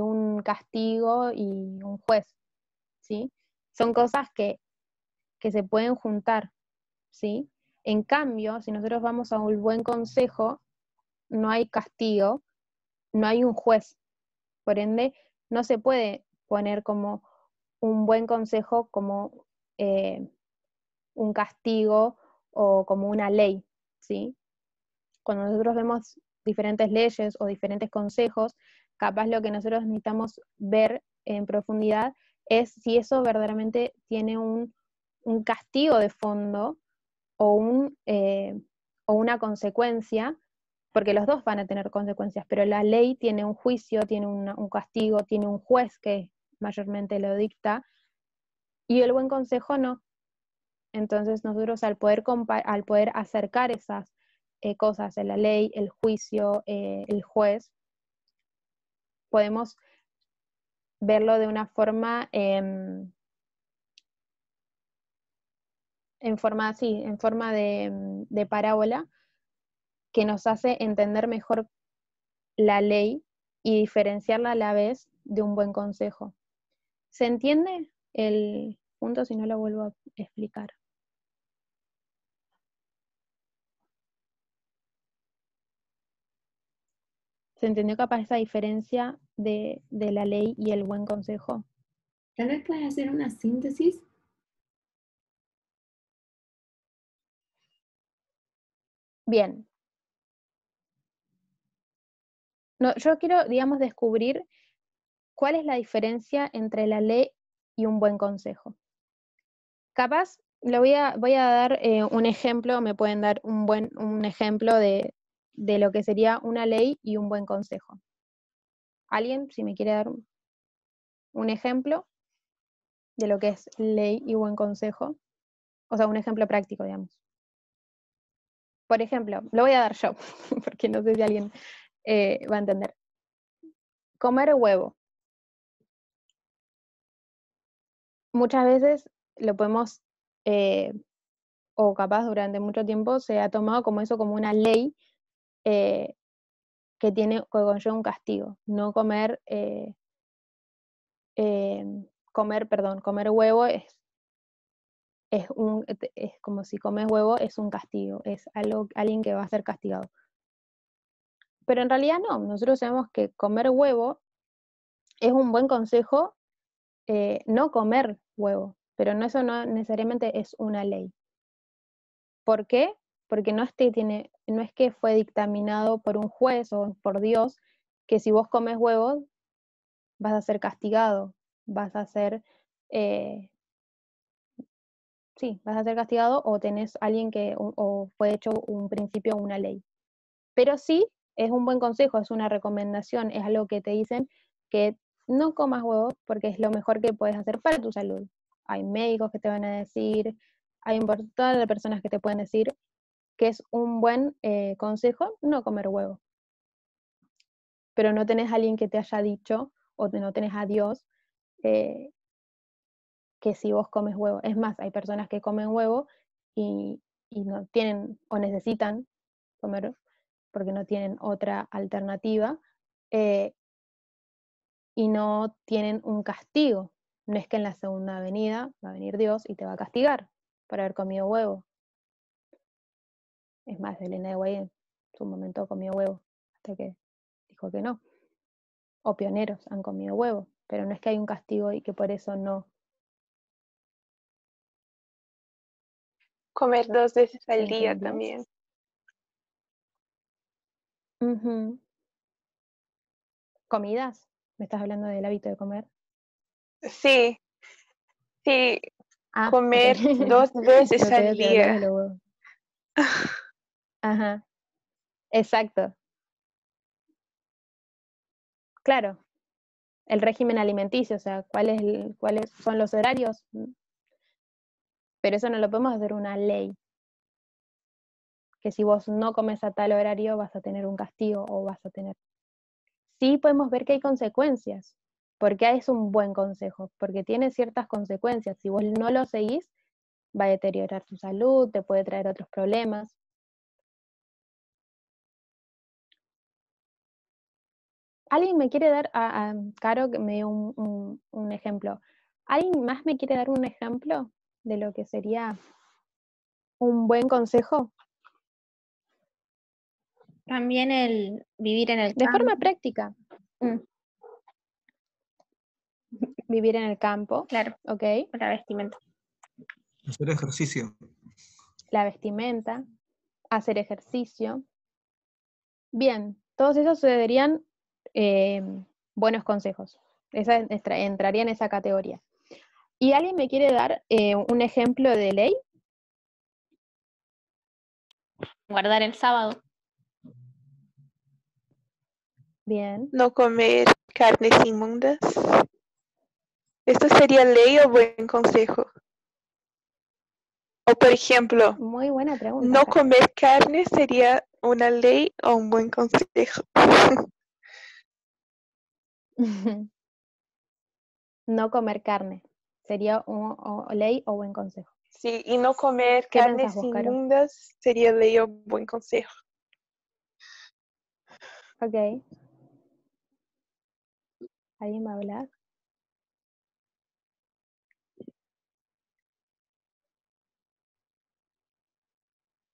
un castigo y un juez? ¿Sí? Son cosas que se pueden juntar, ¿sí? En cambio, si nosotros vamos a un buen consejo, no hay castigo, no hay un juez. Por ende, no se puede poner como un buen consejo como un castigo o como una ley, ¿sí? Cuando nosotros vemos diferentes leyes o diferentes consejos, capaz lo que nosotros necesitamos ver en profundidad es si eso verdaderamente tiene un castigo de fondo o una consecuencia, porque los dos van a tener consecuencias, pero la ley tiene un juicio, tiene un castigo, tiene un juez que mayormente lo dicta, y el buen consejo no. Entonces nosotros al poder acercar esas cosas, la ley, el juicio, el juez, podemos verlo de una forma en forma de parábola, que nos hace entender mejor la ley y diferenciarla a la vez de un buen consejo. ¿Se entiende el punto? Si no, lo vuelvo a explicar. ¿Se entendió capaz esa diferencia de la ley y el buen consejo? Tal vez puedes hacer una síntesis. Bien, No, yo quiero, digamos, descubrir cuál es la diferencia entre la ley y un buen consejo. Capaz, voy a dar un ejemplo, me pueden dar un ejemplo de lo que sería una ley y un buen consejo. ¿Alguien, si me quiere dar un ejemplo de lo que es ley y buen consejo? O sea, un ejemplo práctico, digamos. Por ejemplo, lo voy a dar yo, porque no sé si alguien va a entender. Comer huevo. Muchas veces lo podemos, o capaz durante mucho tiempo se ha tomado como eso, como una ley que conlleva un castigo. No comer, comer huevo es como si comes huevo es un castigo, es alguien que va a ser castigado. Pero en realidad no, nosotros sabemos que comer huevo es un buen consejo, no comer huevo, pero eso no necesariamente es una ley. ¿Por qué? Porque no es que fue dictaminado por un juez o por Dios que si vos comes huevos vas a ser castigado, vas a ser castigado o tenés alguien o fue hecho un principio o una ley. Pero sí, es un buen consejo, es una recomendación, es algo que te dicen que no comas huevos porque es lo mejor que puedes hacer para tu salud. Hay médicos que te van a decir, hay un montón de personas que te pueden decir que es un buen consejo no comer huevo. Pero no tenés a alguien que te haya dicho, o no tenés a Dios, que si vos comes huevo. Es más, hay personas que comen huevo y no tienen o necesitan comer porque no tienen otra alternativa y no tienen un castigo. No es que en la segunda venida va a venir Dios y te va a castigar por haber comido huevo. Es más, Elena de Guay en su momento comió huevo hasta que dijo que no. O pioneros han comido huevo, pero no es que hay un castigo y que por eso no. Comer 2 veces al día ¿Entendés? también. Uh-huh. ¿Comidas? ¿Me estás hablando del hábito de comer? Sí, sí, comer Okay. 2 veces No te al voy a hablar de día. los huevos. Ajá, exacto. Claro, el régimen alimenticio, o sea, cuáles son los horarios, pero eso no lo podemos hacer una ley, que si vos no comes a tal horario vas a tener un castigo o vas a tener... Sí podemos ver que hay consecuencias, porque es un buen consejo, porque tiene ciertas consecuencias. Si vos no lo seguís, va a deteriorar tu salud, te puede traer otros problemas. ¿Alguien me quiere dar, Caro que me dio un ejemplo, ¿alguien más me quiere dar un ejemplo de lo que sería un buen consejo? También el vivir en el De campo. forma práctica. Vivir en el campo. Claro, ¿Ok? la vestimenta. Hacer ejercicio. La vestimenta, hacer ejercicio. Bien, todos esos serían buenos consejos. Esa entraría en esa categoría. ¿Y alguien me quiere dar un ejemplo de ley? Guardar el sábado. Bien. No comer carnes inmundas. ¿Esto sería ley o buen consejo? O por ejemplo, Muy buena pregunta. no Caro. comer carne sería una ley o un buen consejo. No comer carne. Sería ley o buen consejo. Sí, y no comer ¿Qué pensás carnes vos, Caro? inmundas sería ley o buen consejo. Ok. ¿Alguien va a hablar?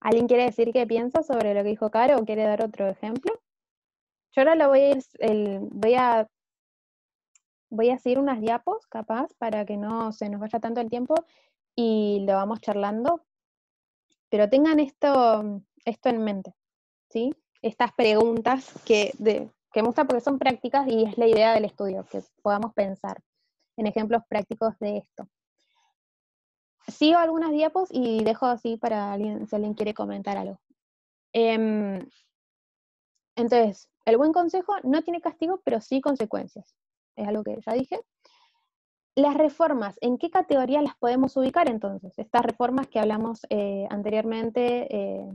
¿Alguien quiere decir qué piensa sobre lo que dijo Caro o quiere dar otro ejemplo? Yo ahora lo voy a seguir unas diapos, capaz, para que no se nos vaya tanto el tiempo y lo vamos charlando. Pero tengan esto en mente, ¿sí? Estas preguntas que me gusta porque son prácticas y es la idea del estudio, que podamos pensar en ejemplos prácticos de esto. Sigo algunas diapos y dejo así para alguien, si alguien quiere comentar algo. Entonces, el buen consejo no tiene castigo, pero sí consecuencias. Es algo que ya dije. Las reformas, ¿en qué categoría las podemos ubicar entonces? Estas reformas que hablamos anteriormente,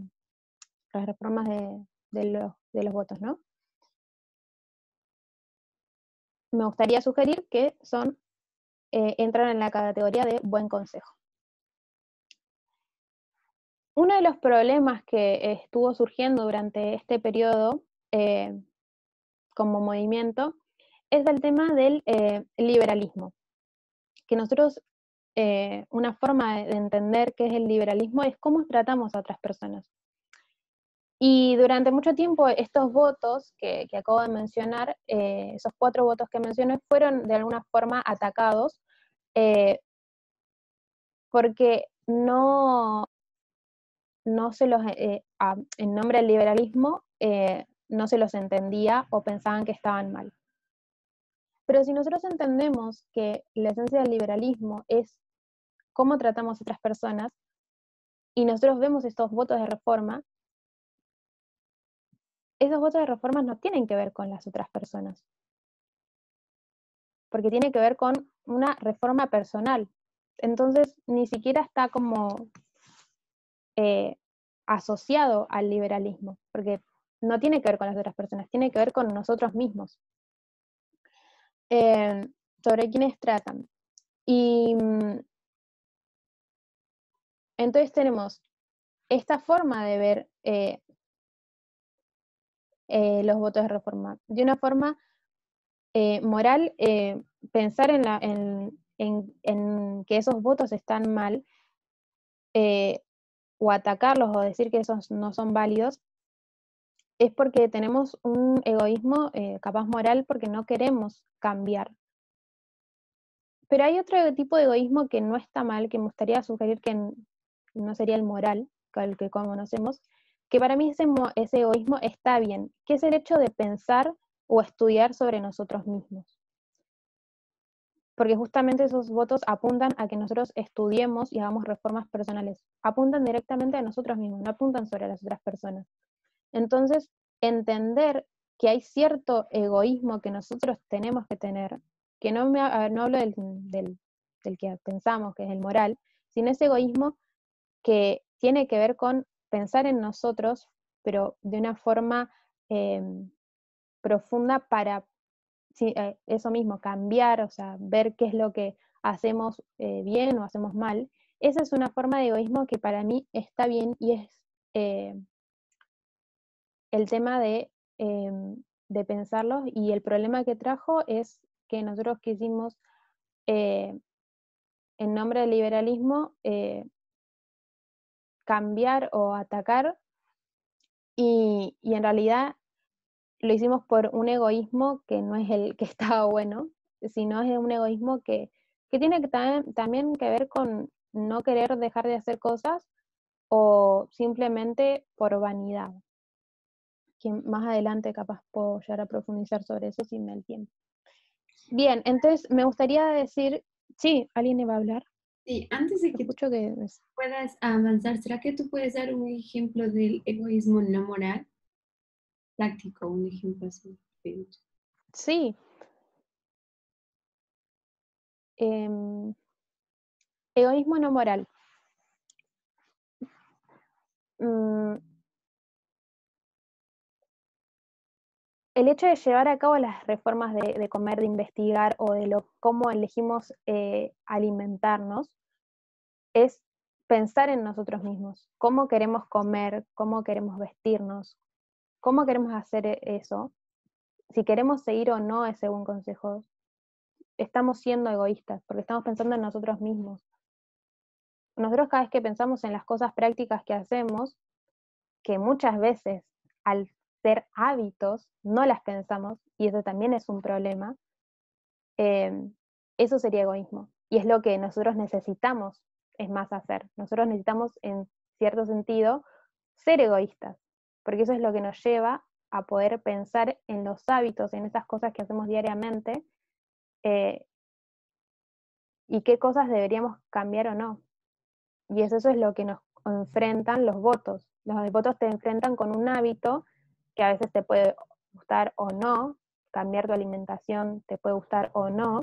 las reformas de los votos, ¿no? Me gustaría sugerir que entran en la categoría de buen consejo. Uno de los problemas que estuvo surgiendo durante este periodo como movimiento es el tema del liberalismo. Que nosotros, una forma de entender qué es el liberalismo es cómo tratamos a otras personas. Y durante mucho tiempo estos votos que acabo de mencionar, esos 4 votos que mencioné, fueron de alguna forma atacados porque no se los, en nombre del liberalismo, no se los entendía o pensaban que estaban mal. Pero si nosotros entendemos que la esencia del liberalismo es cómo tratamos a otras personas, y nosotros vemos estos votos de reforma, esos votos de reforma no tienen que ver con las otras personas, porque tiene que ver con una reforma personal. Entonces, ni siquiera está como asociado al liberalismo, porque no tiene que ver con las otras personas, tiene que ver con nosotros mismos, sobre quienes tratan. Y entonces tenemos esta forma de ver los votos de reforma, de una forma moral, pensar en que esos votos están mal, o atacarlos o decir que esos no son válidos, es porque tenemos un egoísmo capaz moral, porque no queremos cambiar. Pero hay otro tipo de egoísmo que no está mal, que me gustaría sugerir que no sería el moral, el que conocemos, que para mí ese egoísmo está bien, que es el hecho de pensar o estudiar sobre nosotros mismos. Porque justamente esos votos apuntan a que nosotros estudiemos y hagamos reformas personales. Apuntan directamente a nosotros mismos, no apuntan sobre las otras personas. Entonces, entender que hay cierto egoísmo que nosotros tenemos que tener, que no hablo del que pensamos, que es el moral, sino ese egoísmo que tiene que ver con pensar en nosotros, pero de una forma profunda para eso mismo, cambiar, o sea, ver qué es lo que hacemos bien o hacemos mal. Esa es una forma de egoísmo que para mí está bien, y es el tema de pensarlos, y el problema que trajo es que nosotros quisimos, en nombre del liberalismo, cambiar o atacar, y en realidad lo hicimos por un egoísmo que no es el que estaba bueno, sino es un egoísmo que tiene que también que ver con no querer dejar de hacer cosas, o simplemente por vanidad. Que más adelante capaz puedo llegar a profundizar sobre eso si me da el tiempo. Bien, entonces me gustaría decir, sí, ¿alguien iba a hablar? Sí, antes de que Escucho que puedas avanzar, ¿será que tú puedes dar un ejemplo del egoísmo no moral? Práctico, un ejemplo así. sí. Egoísmo no moral. El hecho de llevar a cabo las reformas de comer, de investigar, o de cómo elegimos alimentarnos, es pensar en nosotros mismos, cómo queremos comer, cómo queremos vestirnos, cómo queremos hacer eso, si queremos seguir o no ese buen consejo. Estamos siendo egoístas, porque estamos pensando en nosotros mismos. Nosotros, cada vez que pensamos en las cosas prácticas que hacemos, que muchas veces al ser hábitos no las pensamos, y eso también es un problema, eso sería egoísmo. Y es lo que nosotros necesitamos, es más, hacer. Nosotros necesitamos, en cierto sentido, ser egoístas, porque eso es lo que nos lleva a poder pensar en los hábitos, en esas cosas que hacemos diariamente, y qué cosas deberíamos cambiar o no. Y eso es lo que nos enfrentan los votos. Los votos te enfrentan con un hábito que a veces te puede gustar o no, cambiar tu alimentación te puede gustar o no,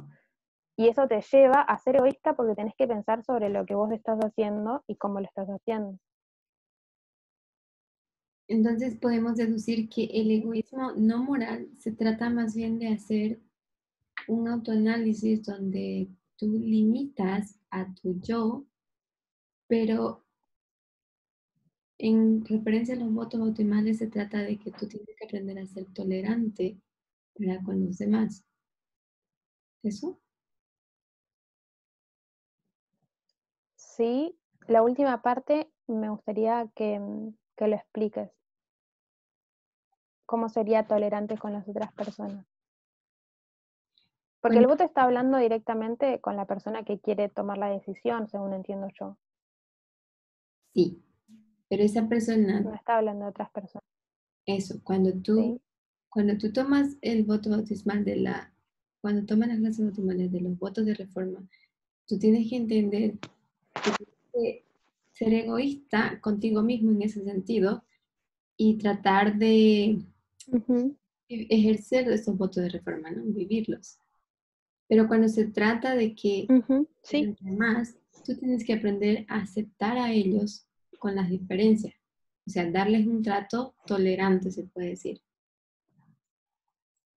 y eso te lleva a ser egoísta porque tenés que pensar sobre lo que vos estás haciendo y cómo lo estás haciendo. Entonces podemos deducir que el egoísmo no moral se trata más bien de hacer un autoanálisis donde tú limitas a tu yo, pero en referencia a los votos bautismales se trata de que tú tienes que aprender a ser tolerante, ¿verdad?, con los demás. ¿Eso? Sí, la última parte me gustaría que lo expliques. ¿Cómo sería tolerante con las otras personas? Porque el voto está hablando directamente con la persona que quiere tomar la decisión, según entiendo yo. Sí, pero esa persona, No está hablando de otras personas. eso, cuando tú tomas el voto bautismal cuando tomas las clases bautismales de los votos de reforma, tú tienes que entender que tienes que ser egoísta contigo mismo en ese sentido y tratar de ejercer esos votos de reforma, ¿no? Vivirlos. Pero cuando se trata de que sí, más, tú tienes que aprender a aceptar a ellos con las diferencias. O sea, darles un trato tolerante, se puede decir.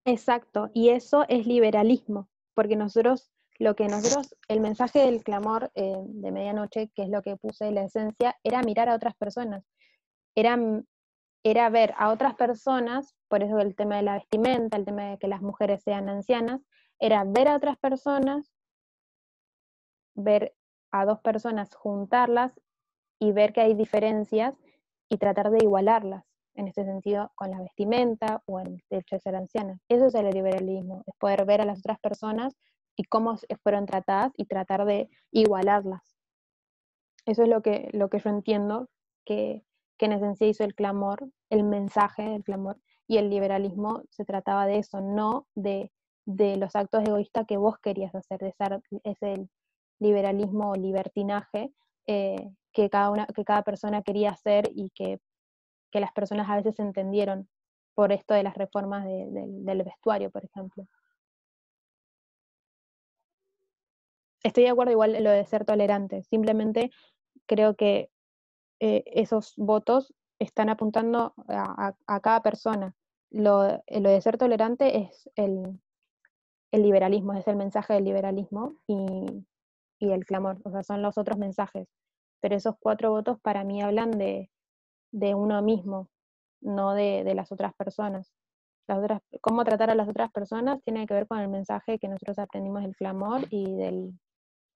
exacto, y eso es liberalismo, porque el mensaje del clamor de medianoche, que es lo que puse en la esencia, era mirar a otras personas, era ver a otras personas, por eso el tema de la vestimenta, el tema de que las mujeres sean ancianas, era ver a otras personas, ver a dos personas, juntarlas y ver que hay diferencias y tratar de igualarlas, en este sentido, con la vestimenta o en el hecho de ser ancianas. Eso es el liberalismo, es poder ver a las otras personas y cómo fueron tratadas y tratar de igualarlas. Eso es lo que yo entiendo que en esencia hizo el clamor, el mensaje del clamor, y el liberalismo se trataba de eso, no de los actos egoístas que vos querías hacer, de ser ese liberalismo o libertinaje que cada persona quería hacer y que las personas a veces entendieron por esto de las reformas del vestuario, por ejemplo. Estoy de acuerdo igual en lo de ser tolerante, simplemente creo que esos votos están apuntando a cada persona. Lo de ser tolerante es el liberalismo, es el mensaje del liberalismo y el clamor, o sea, son los otros mensajes. Pero esos 4 votos para mí hablan de uno mismo, no de las otras personas. Cómo tratar a las otras personas tiene que ver con el mensaje que nosotros aprendimos del clamor y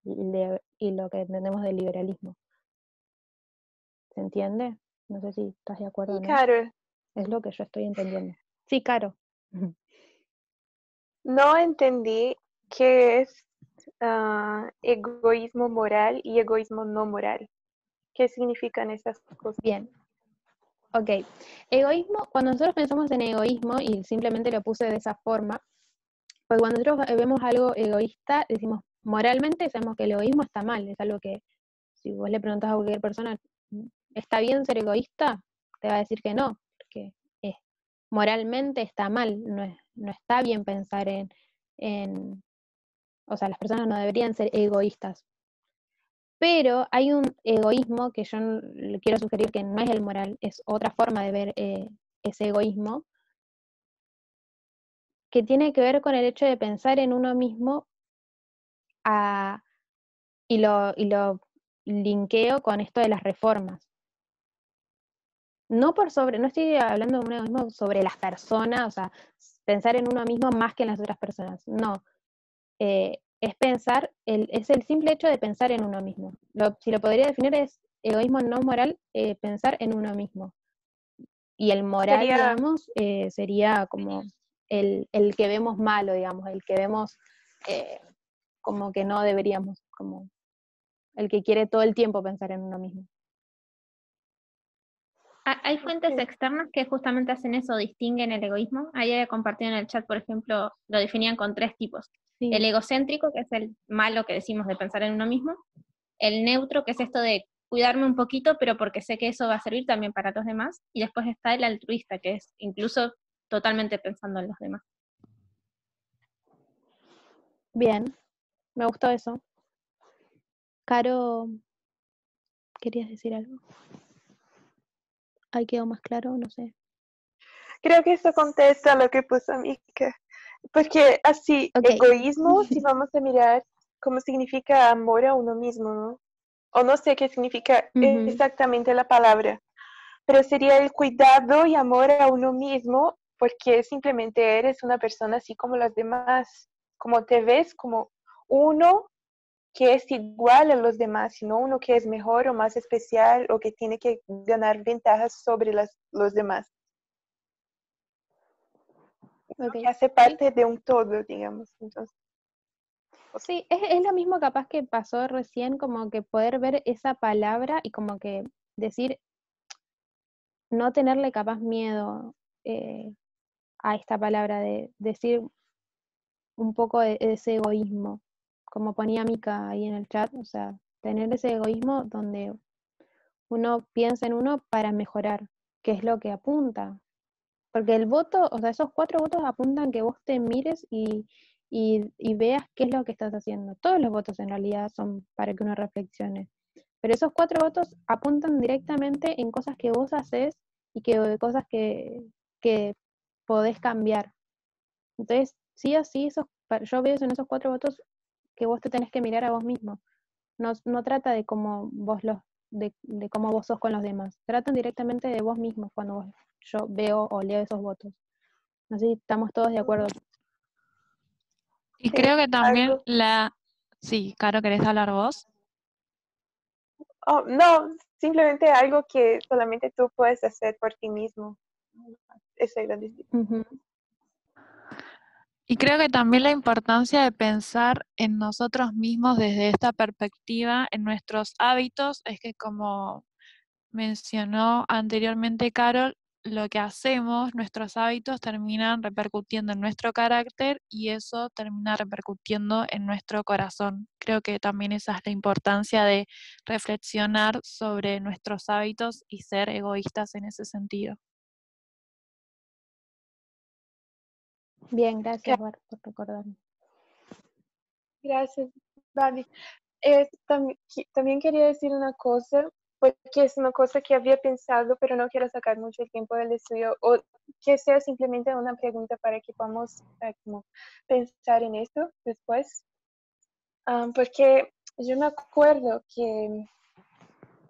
lo que entendemos del liberalismo. ¿Se entiende? No sé si estás de acuerdo o no. Claro. Es lo que yo estoy entendiendo. Sí, Caro. No entendí qué es egoísmo moral y egoísmo no moral. ¿Qué significan esas cosas? Bien. Ok. Egoísmo, cuando nosotros pensamos en egoísmo, y simplemente lo puse de esa forma, pues cuando nosotros vemos algo egoísta, decimos, moralmente sabemos que el egoísmo está mal. Es algo que, si vos le preguntas a cualquier persona, ¿está bien ser egoísta? Te va a decir que no, porque moralmente está mal, no está bien pensar o sea, las personas no deberían ser egoístas. Pero hay un egoísmo que yo le quiero sugerir que no es el moral, es otra forma de ver ese egoísmo, que tiene que ver con el hecho de pensar en uno mismo y lo linkeo con esto de las reformas. No estoy hablando de un egoísmo sobre las personas, o sea, pensar en uno mismo más que en las otras personas. No. Es pensar, es el simple hecho de pensar en uno mismo. Si lo podría definir es egoísmo no moral, pensar en uno mismo. Y el moral, digamos, sería como el que vemos malo, digamos, el que vemos como que no deberíamos, como el que quiere todo el tiempo pensar en uno mismo. Hay fuentes externas que justamente hacen eso, distinguen el egoísmo. Ayer compartí en el chat, por ejemplo, lo definían con 3 tipos. Sí. El egocéntrico, que es el malo que decimos de pensar en uno mismo. El neutro, que es esto de cuidarme un poquito, pero porque sé que eso va a servir también para los demás. Y después está el altruista, que es incluso totalmente pensando en los demás. Bien, me gustó eso. Caro, ¿querías decir algo? ¿Ahí quedó más claro? No sé. Creo que esto contesta lo que puso Mika. Porque así, Ok. egoísmo, si vamos a mirar cómo significa amor a uno mismo, ¿no? O no sé qué significa Ujú. exactamente la palabra, pero sería el cuidado y amor a uno mismo, porque simplemente eres una persona así como las demás, como te ves como uno que es igual a los demás, sino uno que es mejor o más especial o que tiene que ganar ventajas sobre los demás. Ok. Que hace parte de un todo, digamos. Entonces, Sí, es lo mismo capaz que pasó recién, como que poder ver esa palabra y como que decir, no tenerle capaz miedo a esta palabra, de decir un poco de ese egoísmo, como ponía Mika ahí en el chat, o sea, tener ese egoísmo donde uno piensa en uno para mejorar, que es lo que apunta. Porque el voto, o sea, esos 4 votos apuntan que vos te mires y veas qué es lo que estás haciendo. Todos los votos en realidad son para que uno reflexione. Pero esos 4 votos apuntan directamente en cosas que vos haces y que cosas que podés cambiar. Entonces, sí o sí, yo veo en esos 4 votos que vos te tenés que mirar a vos mismo. No trata de cómo de cómo vos sos con los demás. Tratan directamente de vos mismo cuando yo veo o leo esos votos. No sé si estamos todos de acuerdo. Y sí, creo que también algo. Sí, Caro, ¿querés hablar vos? Oh, no, simplemente algo que solamente tú puedes hacer por ti mismo. Eso iba a decir. Ujú. Y creo que también la importancia de pensar en nosotros mismos desde esta perspectiva, en nuestros hábitos, es que como mencionó anteriormente Carol, lo que hacemos, nuestros hábitos terminan repercutiendo en nuestro carácter y eso termina repercutiendo en nuestro corazón. Creo que también esa es la importancia de reflexionar sobre nuestros hábitos y ser egoístas en ese sentido. Bien, gracias, Bar, por recordarme. Gracias, Babi. También quería decir una cosa, porque es una cosa que había pensado, pero no quiero sacar mucho el tiempo del estudio, o que sea simplemente una pregunta para que podamos como pensar en esto después. Porque yo me acuerdo que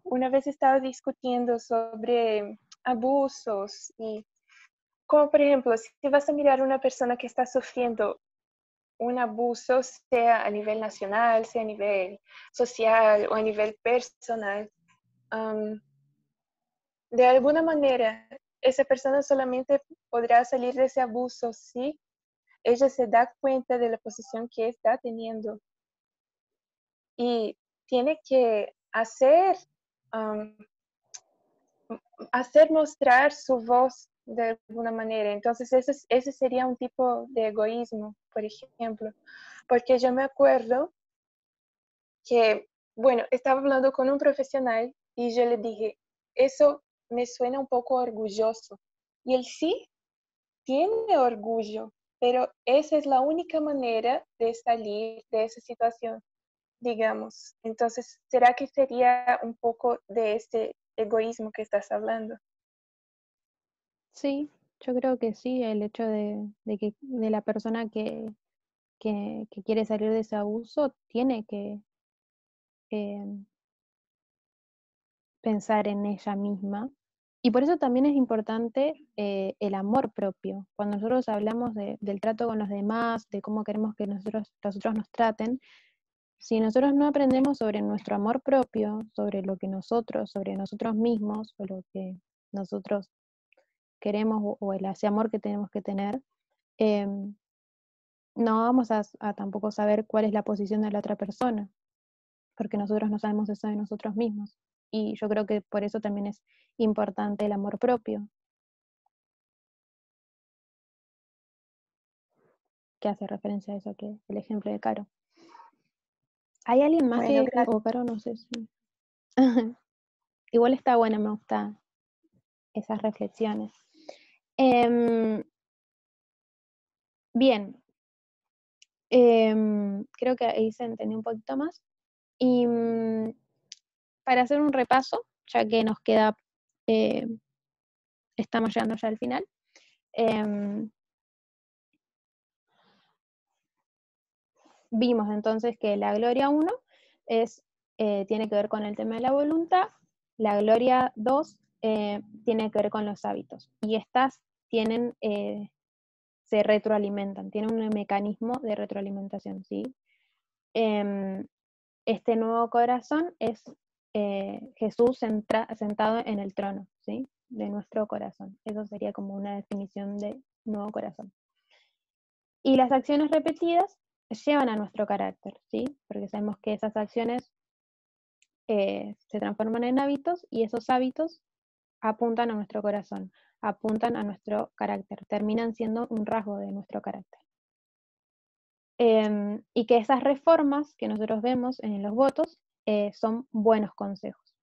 una vez estaba discutiendo sobre abusos y como por ejemplo, si vas a mirar a una persona que está sufriendo un abuso, sea a nivel nacional, sea a nivel social o a nivel personal, de alguna manera esa persona solamente podrá salir de ese abuso si ella se da cuenta de la posición que está teniendo y tiene que hacer mostrar su voz de alguna manera. Entonces, ese sería un tipo de egoísmo, por ejemplo, porque yo me acuerdo que, bueno, estaba hablando con un profesional y yo le dije, eso me suena un poco orgulloso. Y él sí tiene orgullo, pero esa es la única manera de salir de esa situación, digamos. Entonces, ¿será que sería un poco de este egoísmo que estás hablando? Sí, yo creo que sí, el hecho de la persona que quiere salir de ese abuso tiene que eh, pensar en ella misma. Y por eso también es importante el amor propio. Cuando nosotros hablamos del trato con los demás, de cómo queremos que los otros nos traten, si nosotros no aprendemos sobre nuestro amor propio, sobre sobre nosotros mismos, o lo que nosotros queremos, o ese amor que tenemos que tener, no vamos a tampoco saber cuál es la posición de la otra persona, porque nosotros no sabemos eso de nosotros mismos. y yo creo que por eso también es importante el amor propio, que hace referencia a eso, que el ejemplo de Caro. ¿Hay alguien más Bueno, que, o Caro, no sé si... Igual está buena, me gusta esas reflexiones. Bien, creo que ahí se entendió un poquito más. Y para hacer un repaso, ya que nos queda, estamos llegando ya al final, vimos entonces que la gloria 1 tiene que ver con el tema de la voluntad, la gloria 2 tiene que ver con los hábitos, y estas se retroalimentan, tienen un mecanismo de retroalimentación, ¿sí? Este nuevo corazón es Jesús sentado en el trono, ¿sí? De nuestro corazón. Eso sería como una definición de nuevo corazón. Y las acciones repetidas llevan a nuestro carácter, ¿sí? Porque sabemos que esas acciones se transforman en hábitos, y esos hábitos apuntan a nuestro corazón, apuntan a nuestro carácter, terminan siendo un rasgo de nuestro carácter. Y que esas reformas que nosotros vemos en los votos son buenos consejos.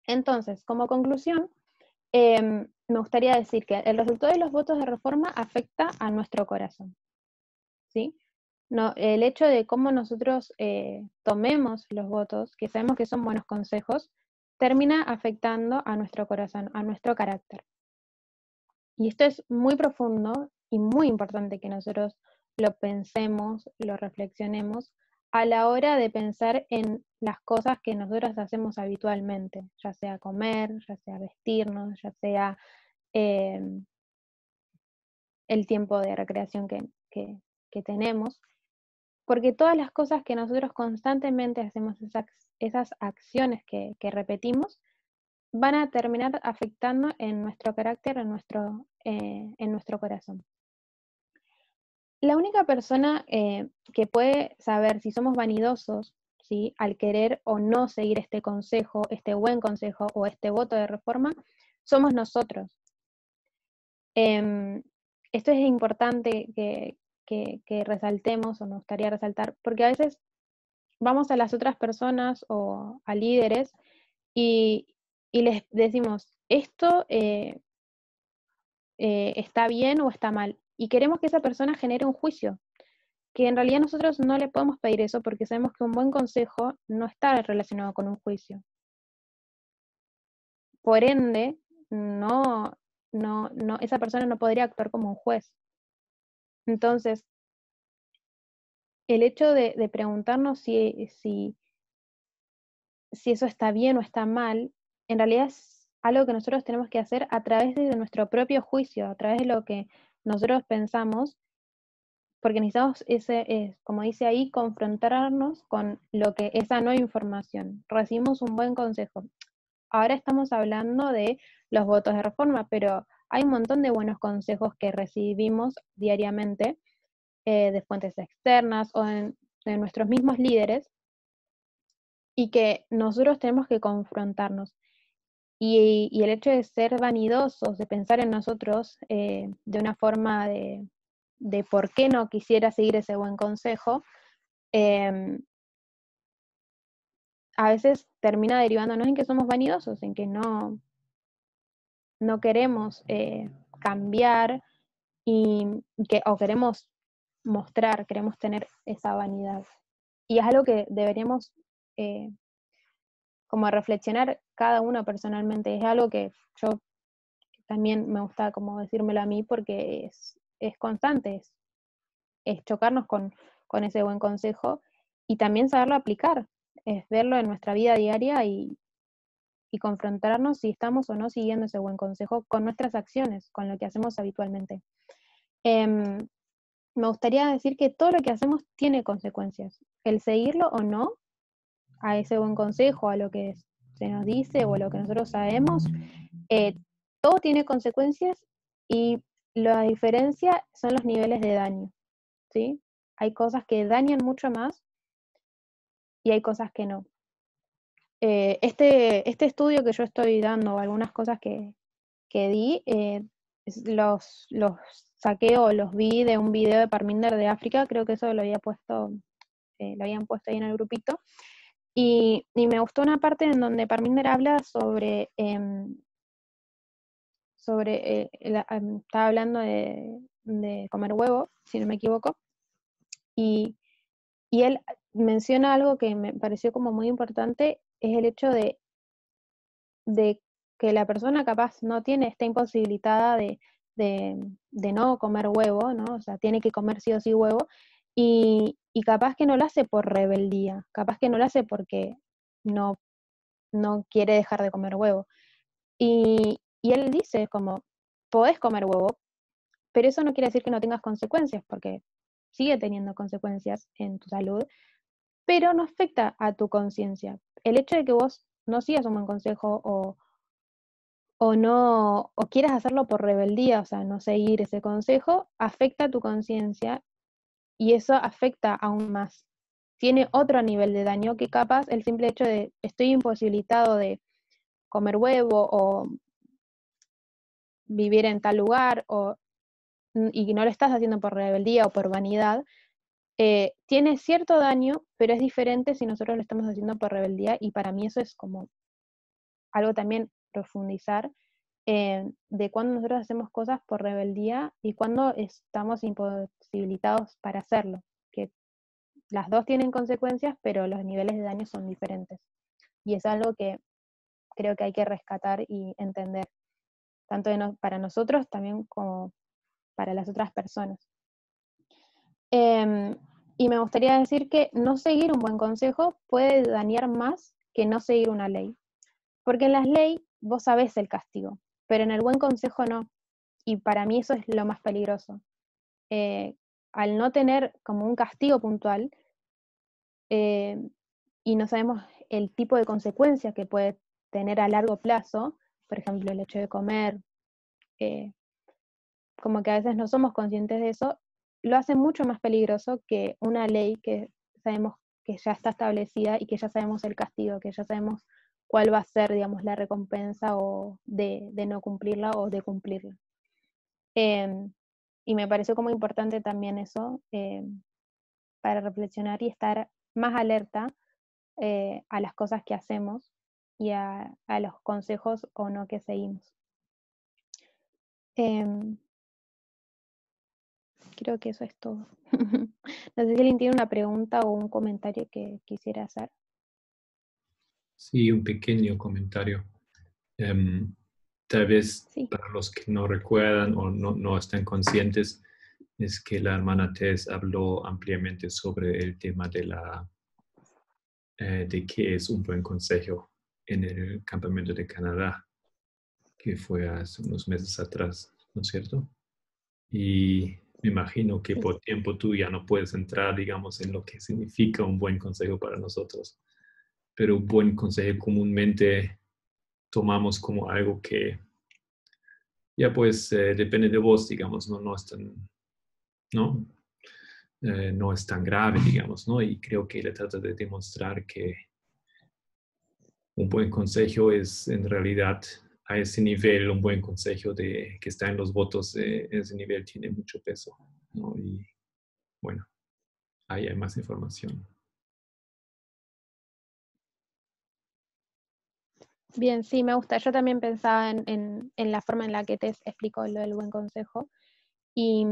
Entonces, como conclusión, me gustaría decir que el resultado de los votos de reforma afecta a nuestro corazón, ¿sí? No, el hecho de cómo nosotros tomemos los votos, que sabemos que son buenos consejos, termina afectando a nuestro corazón, a nuestro carácter. Y esto es muy profundo y muy importante que nosotros lo pensemos, lo reflexionemos a la hora de pensar en las cosas que nosotros hacemos habitualmente, ya sea comer, ya sea vestirnos, ya sea el tiempo de recreación que tenemos, porque todas las cosas que nosotros constantemente hacemos, esas acciones que repetimos, van a terminar afectando en nuestro carácter, en nuestro corazón. La única persona que puede saber si somos vanidosos, ¿sí?, al querer o no seguir este consejo, este buen consejo o este voto de reforma, somos nosotros. Esto es importante que resaltemos, o me gustaría resaltar, porque a veces vamos a las otras personas o a líderes y les decimos, esto está bien o está mal, y queremos que esa persona genere un juicio, que en realidad nosotros no le podemos pedir eso, porque sabemos que un buen consejo no está relacionado con un juicio. Por ende, esa persona no podría actuar como un juez. Entonces, el hecho de preguntarnos si eso está bien o está mal, en realidad es algo que nosotros tenemos que hacer a través de nuestro propio juicio, a través de lo que nosotros pensamos, porque necesitamos como dice ahí, confrontarnos con lo que esa nueva información. Recibimos un buen consejo. Ahora estamos hablando de los votos de reforma, pero hay un montón de buenos consejos que recibimos diariamente de fuentes externas o de nuestros mismos líderes, y que nosotros tenemos que confrontarnos. Y el hecho de ser vanidosos, de pensar en nosotros de una forma de por qué no quisiera seguir ese buen consejo, a veces termina derivándonos en que somos vanidosos, en que no queremos cambiar o queremos mostrar, queremos tener esa vanidad. Y es algo que deberíamos como reflexionar cada uno personalmente. Es algo que yo también me gusta como decírmelo a mí, porque es constante, es chocarnos con ese buen consejo y también saberlo aplicar, es verlo en nuestra vida diaria y confrontarnos si estamos o no siguiendo ese buen consejo con nuestras acciones, con lo que hacemos habitualmente. Me gustaría decir que todo lo que hacemos tiene consecuencias. El seguirlo o no a ese buen consejo, a lo que se nos dice o a lo que nosotros sabemos, todo tiene consecuencias, y la diferencia son los niveles de daño, ¿sí? Hay cosas que dañan mucho más y hay cosas que no. este estudio que yo estoy dando, algunas cosas que di, los saqué o los vi de un video de Parminder de África, creo que eso lo habían puesto ahí en el grupito, y me gustó una parte en donde Parminder habla sobre estaba hablando de comer huevo, si no me equivoco, y él menciona algo que me pareció como muy importante, es el hecho de que la persona capaz no está imposibilitada de no comer huevo, ¿no? O sea, tiene que comer sí o sí huevo, y capaz que no lo hace por rebeldía, capaz que no lo hace porque no quiere dejar de comer huevo. Y él dice como, podés comer huevo, pero eso no quiere decir que no tengas consecuencias, porque sigue teniendo consecuencias en tu salud, pero no afecta a tu conciencia. El hecho de que vos no sigas un buen consejo o quieras hacerlo por rebeldía, o sea, no seguir ese consejo, afecta a tu conciencia y eso afecta aún más. Tiene otro nivel de daño que capaz el simple hecho de estoy imposibilitado de comer huevo o vivir en tal lugar y no lo estás haciendo por rebeldía o por vanidad, tiene cierto daño, pero es diferente si nosotros lo estamos haciendo por rebeldía, y para mí eso es como algo también profundizar de cuando nosotros hacemos cosas por rebeldía y cuando estamos imposibilitados para hacerlo, que las dos tienen consecuencias, pero los niveles de daño son diferentes. Y es algo que creo que hay que rescatar y entender, tanto para nosotros también como para las otras personas. Y me gustaría decir que no seguir un buen consejo puede dañar más que no seguir una ley. Porque en las leyes vos sabés el castigo, pero en el buen consejo no. Y para mí eso es lo más peligroso. Al no tener como un castigo puntual y no sabemos el tipo de consecuencias que puede tener a largo plazo, por ejemplo, el hecho de comer, como que a veces no somos conscientes de eso, lo hace mucho más peligroso que una ley que sabemos que ya está establecida y que ya sabemos el castigo, que ya sabemos cuál va a ser, digamos, la recompensa o de no cumplirla o de cumplirla. Y me pareció como importante también eso, para reflexionar y estar más alerta a las cosas que hacemos y a los consejos o no que seguimos. Creo que eso es todo. No sé si alguien tiene una pregunta o un comentario que quisiera hacer. Sí, un pequeño comentario. Tal vez Sí. para los que no recuerdan o no están conscientes, es que la hermana Tess habló ampliamente sobre el tema de qué es un buen consejo en el campamento de Canadá, que fue hace unos meses atrás, ¿no es cierto? Y me imagino que por tiempo tú ya no puedes entrar, digamos, en lo que significa un buen consejo para nosotros. Pero un buen consejo comúnmente tomamos como algo que ya pues depende de vos, digamos, no es tan, ¿no? No es tan grave, digamos, ¿no? Y creo que le trata de demostrar que un buen consejo es en realidad a ese nivel, un buen consejo que está en los votos, ese nivel tiene mucho peso, ¿no? Y bueno, ahí hay más información. Bien, sí, me gusta. Yo también pensaba en la forma en la que te explicó lo del buen consejo. Y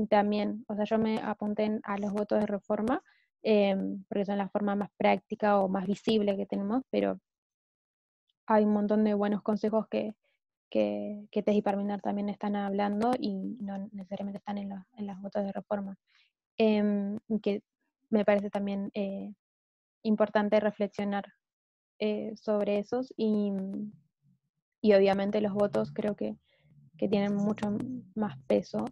también, o sea, yo me apunté a los votos de reforma, porque son la forma más práctica o más visible que tenemos, pero hay un montón de buenos consejos que Tess y Parminder también están hablando y no necesariamente están en las votos de reforma. Que me parece también importante reflexionar sobre esos y obviamente los votos creo que tienen mucho más peso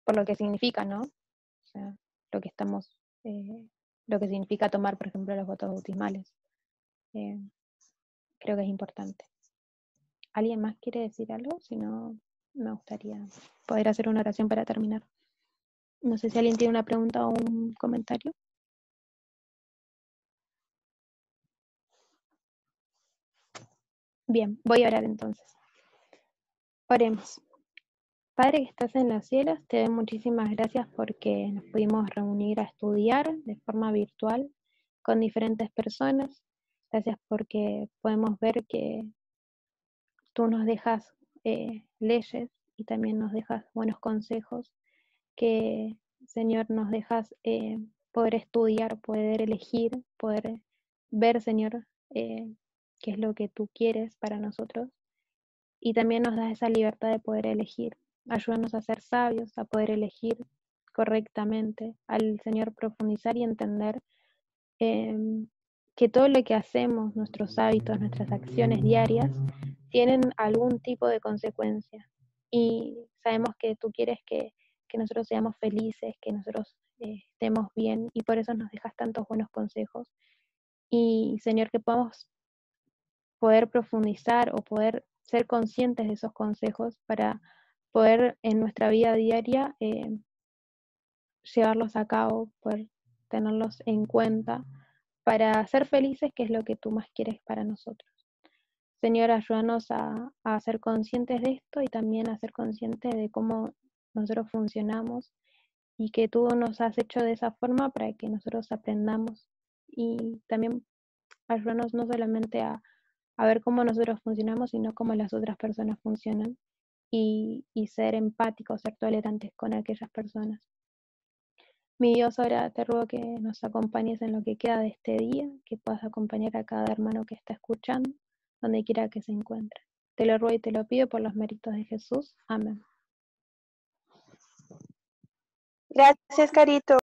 por lo que significa, ¿no? O sea, lo que estamos, lo que significa tomar, por ejemplo, los votos bautismales. Creo que es importante. ¿Alguien más quiere decir algo? Si no, me gustaría poder hacer una oración para terminar. No sé si alguien tiene una pregunta o un comentario. Bien, voy a orar entonces. Oremos. Padre que estás en los cielos, te doy muchísimas gracias porque nos pudimos reunir a estudiar de forma virtual con diferentes personas. Gracias porque podemos ver que tú nos dejas leyes y también nos dejas buenos consejos, que Señor nos dejas poder estudiar, poder elegir, poder ver, Señor, qué es lo que tú quieres para nosotros. Y también nos das esa libertad de poder elegir. Ayúdanos a ser sabios, a poder elegir correctamente, al Señor profundizar y entender que todo lo que hacemos, nuestros hábitos, nuestras acciones diarias, tienen algún tipo de consecuencia. Y sabemos que tú quieres que nosotros seamos felices, que nosotros estemos bien, y por eso nos dejas tantos buenos consejos. Y Señor, que podamos poder profundizar o poder ser conscientes de esos consejos para poder en nuestra vida diaria llevarlos a cabo, poder tenerlos en cuenta para ser felices, que es lo que tú más quieres para nosotros. Señor, ayúdanos a ser conscientes de esto y también a ser conscientes de cómo nosotros funcionamos y que tú nos has hecho de esa forma para que nosotros aprendamos, y también ayúdanos no solamente a ver cómo nosotros funcionamos, sino cómo las otras personas funcionan, y ser empáticos, ser tolerantes con aquellas personas. Mi Dios, ahora te ruego que nos acompañes en lo que queda de este día, que puedas acompañar a cada hermano que está escuchando, donde quiera que se encuentre. Te lo ruego y te lo pido por los méritos de Jesús. Amén. Gracias, Carito.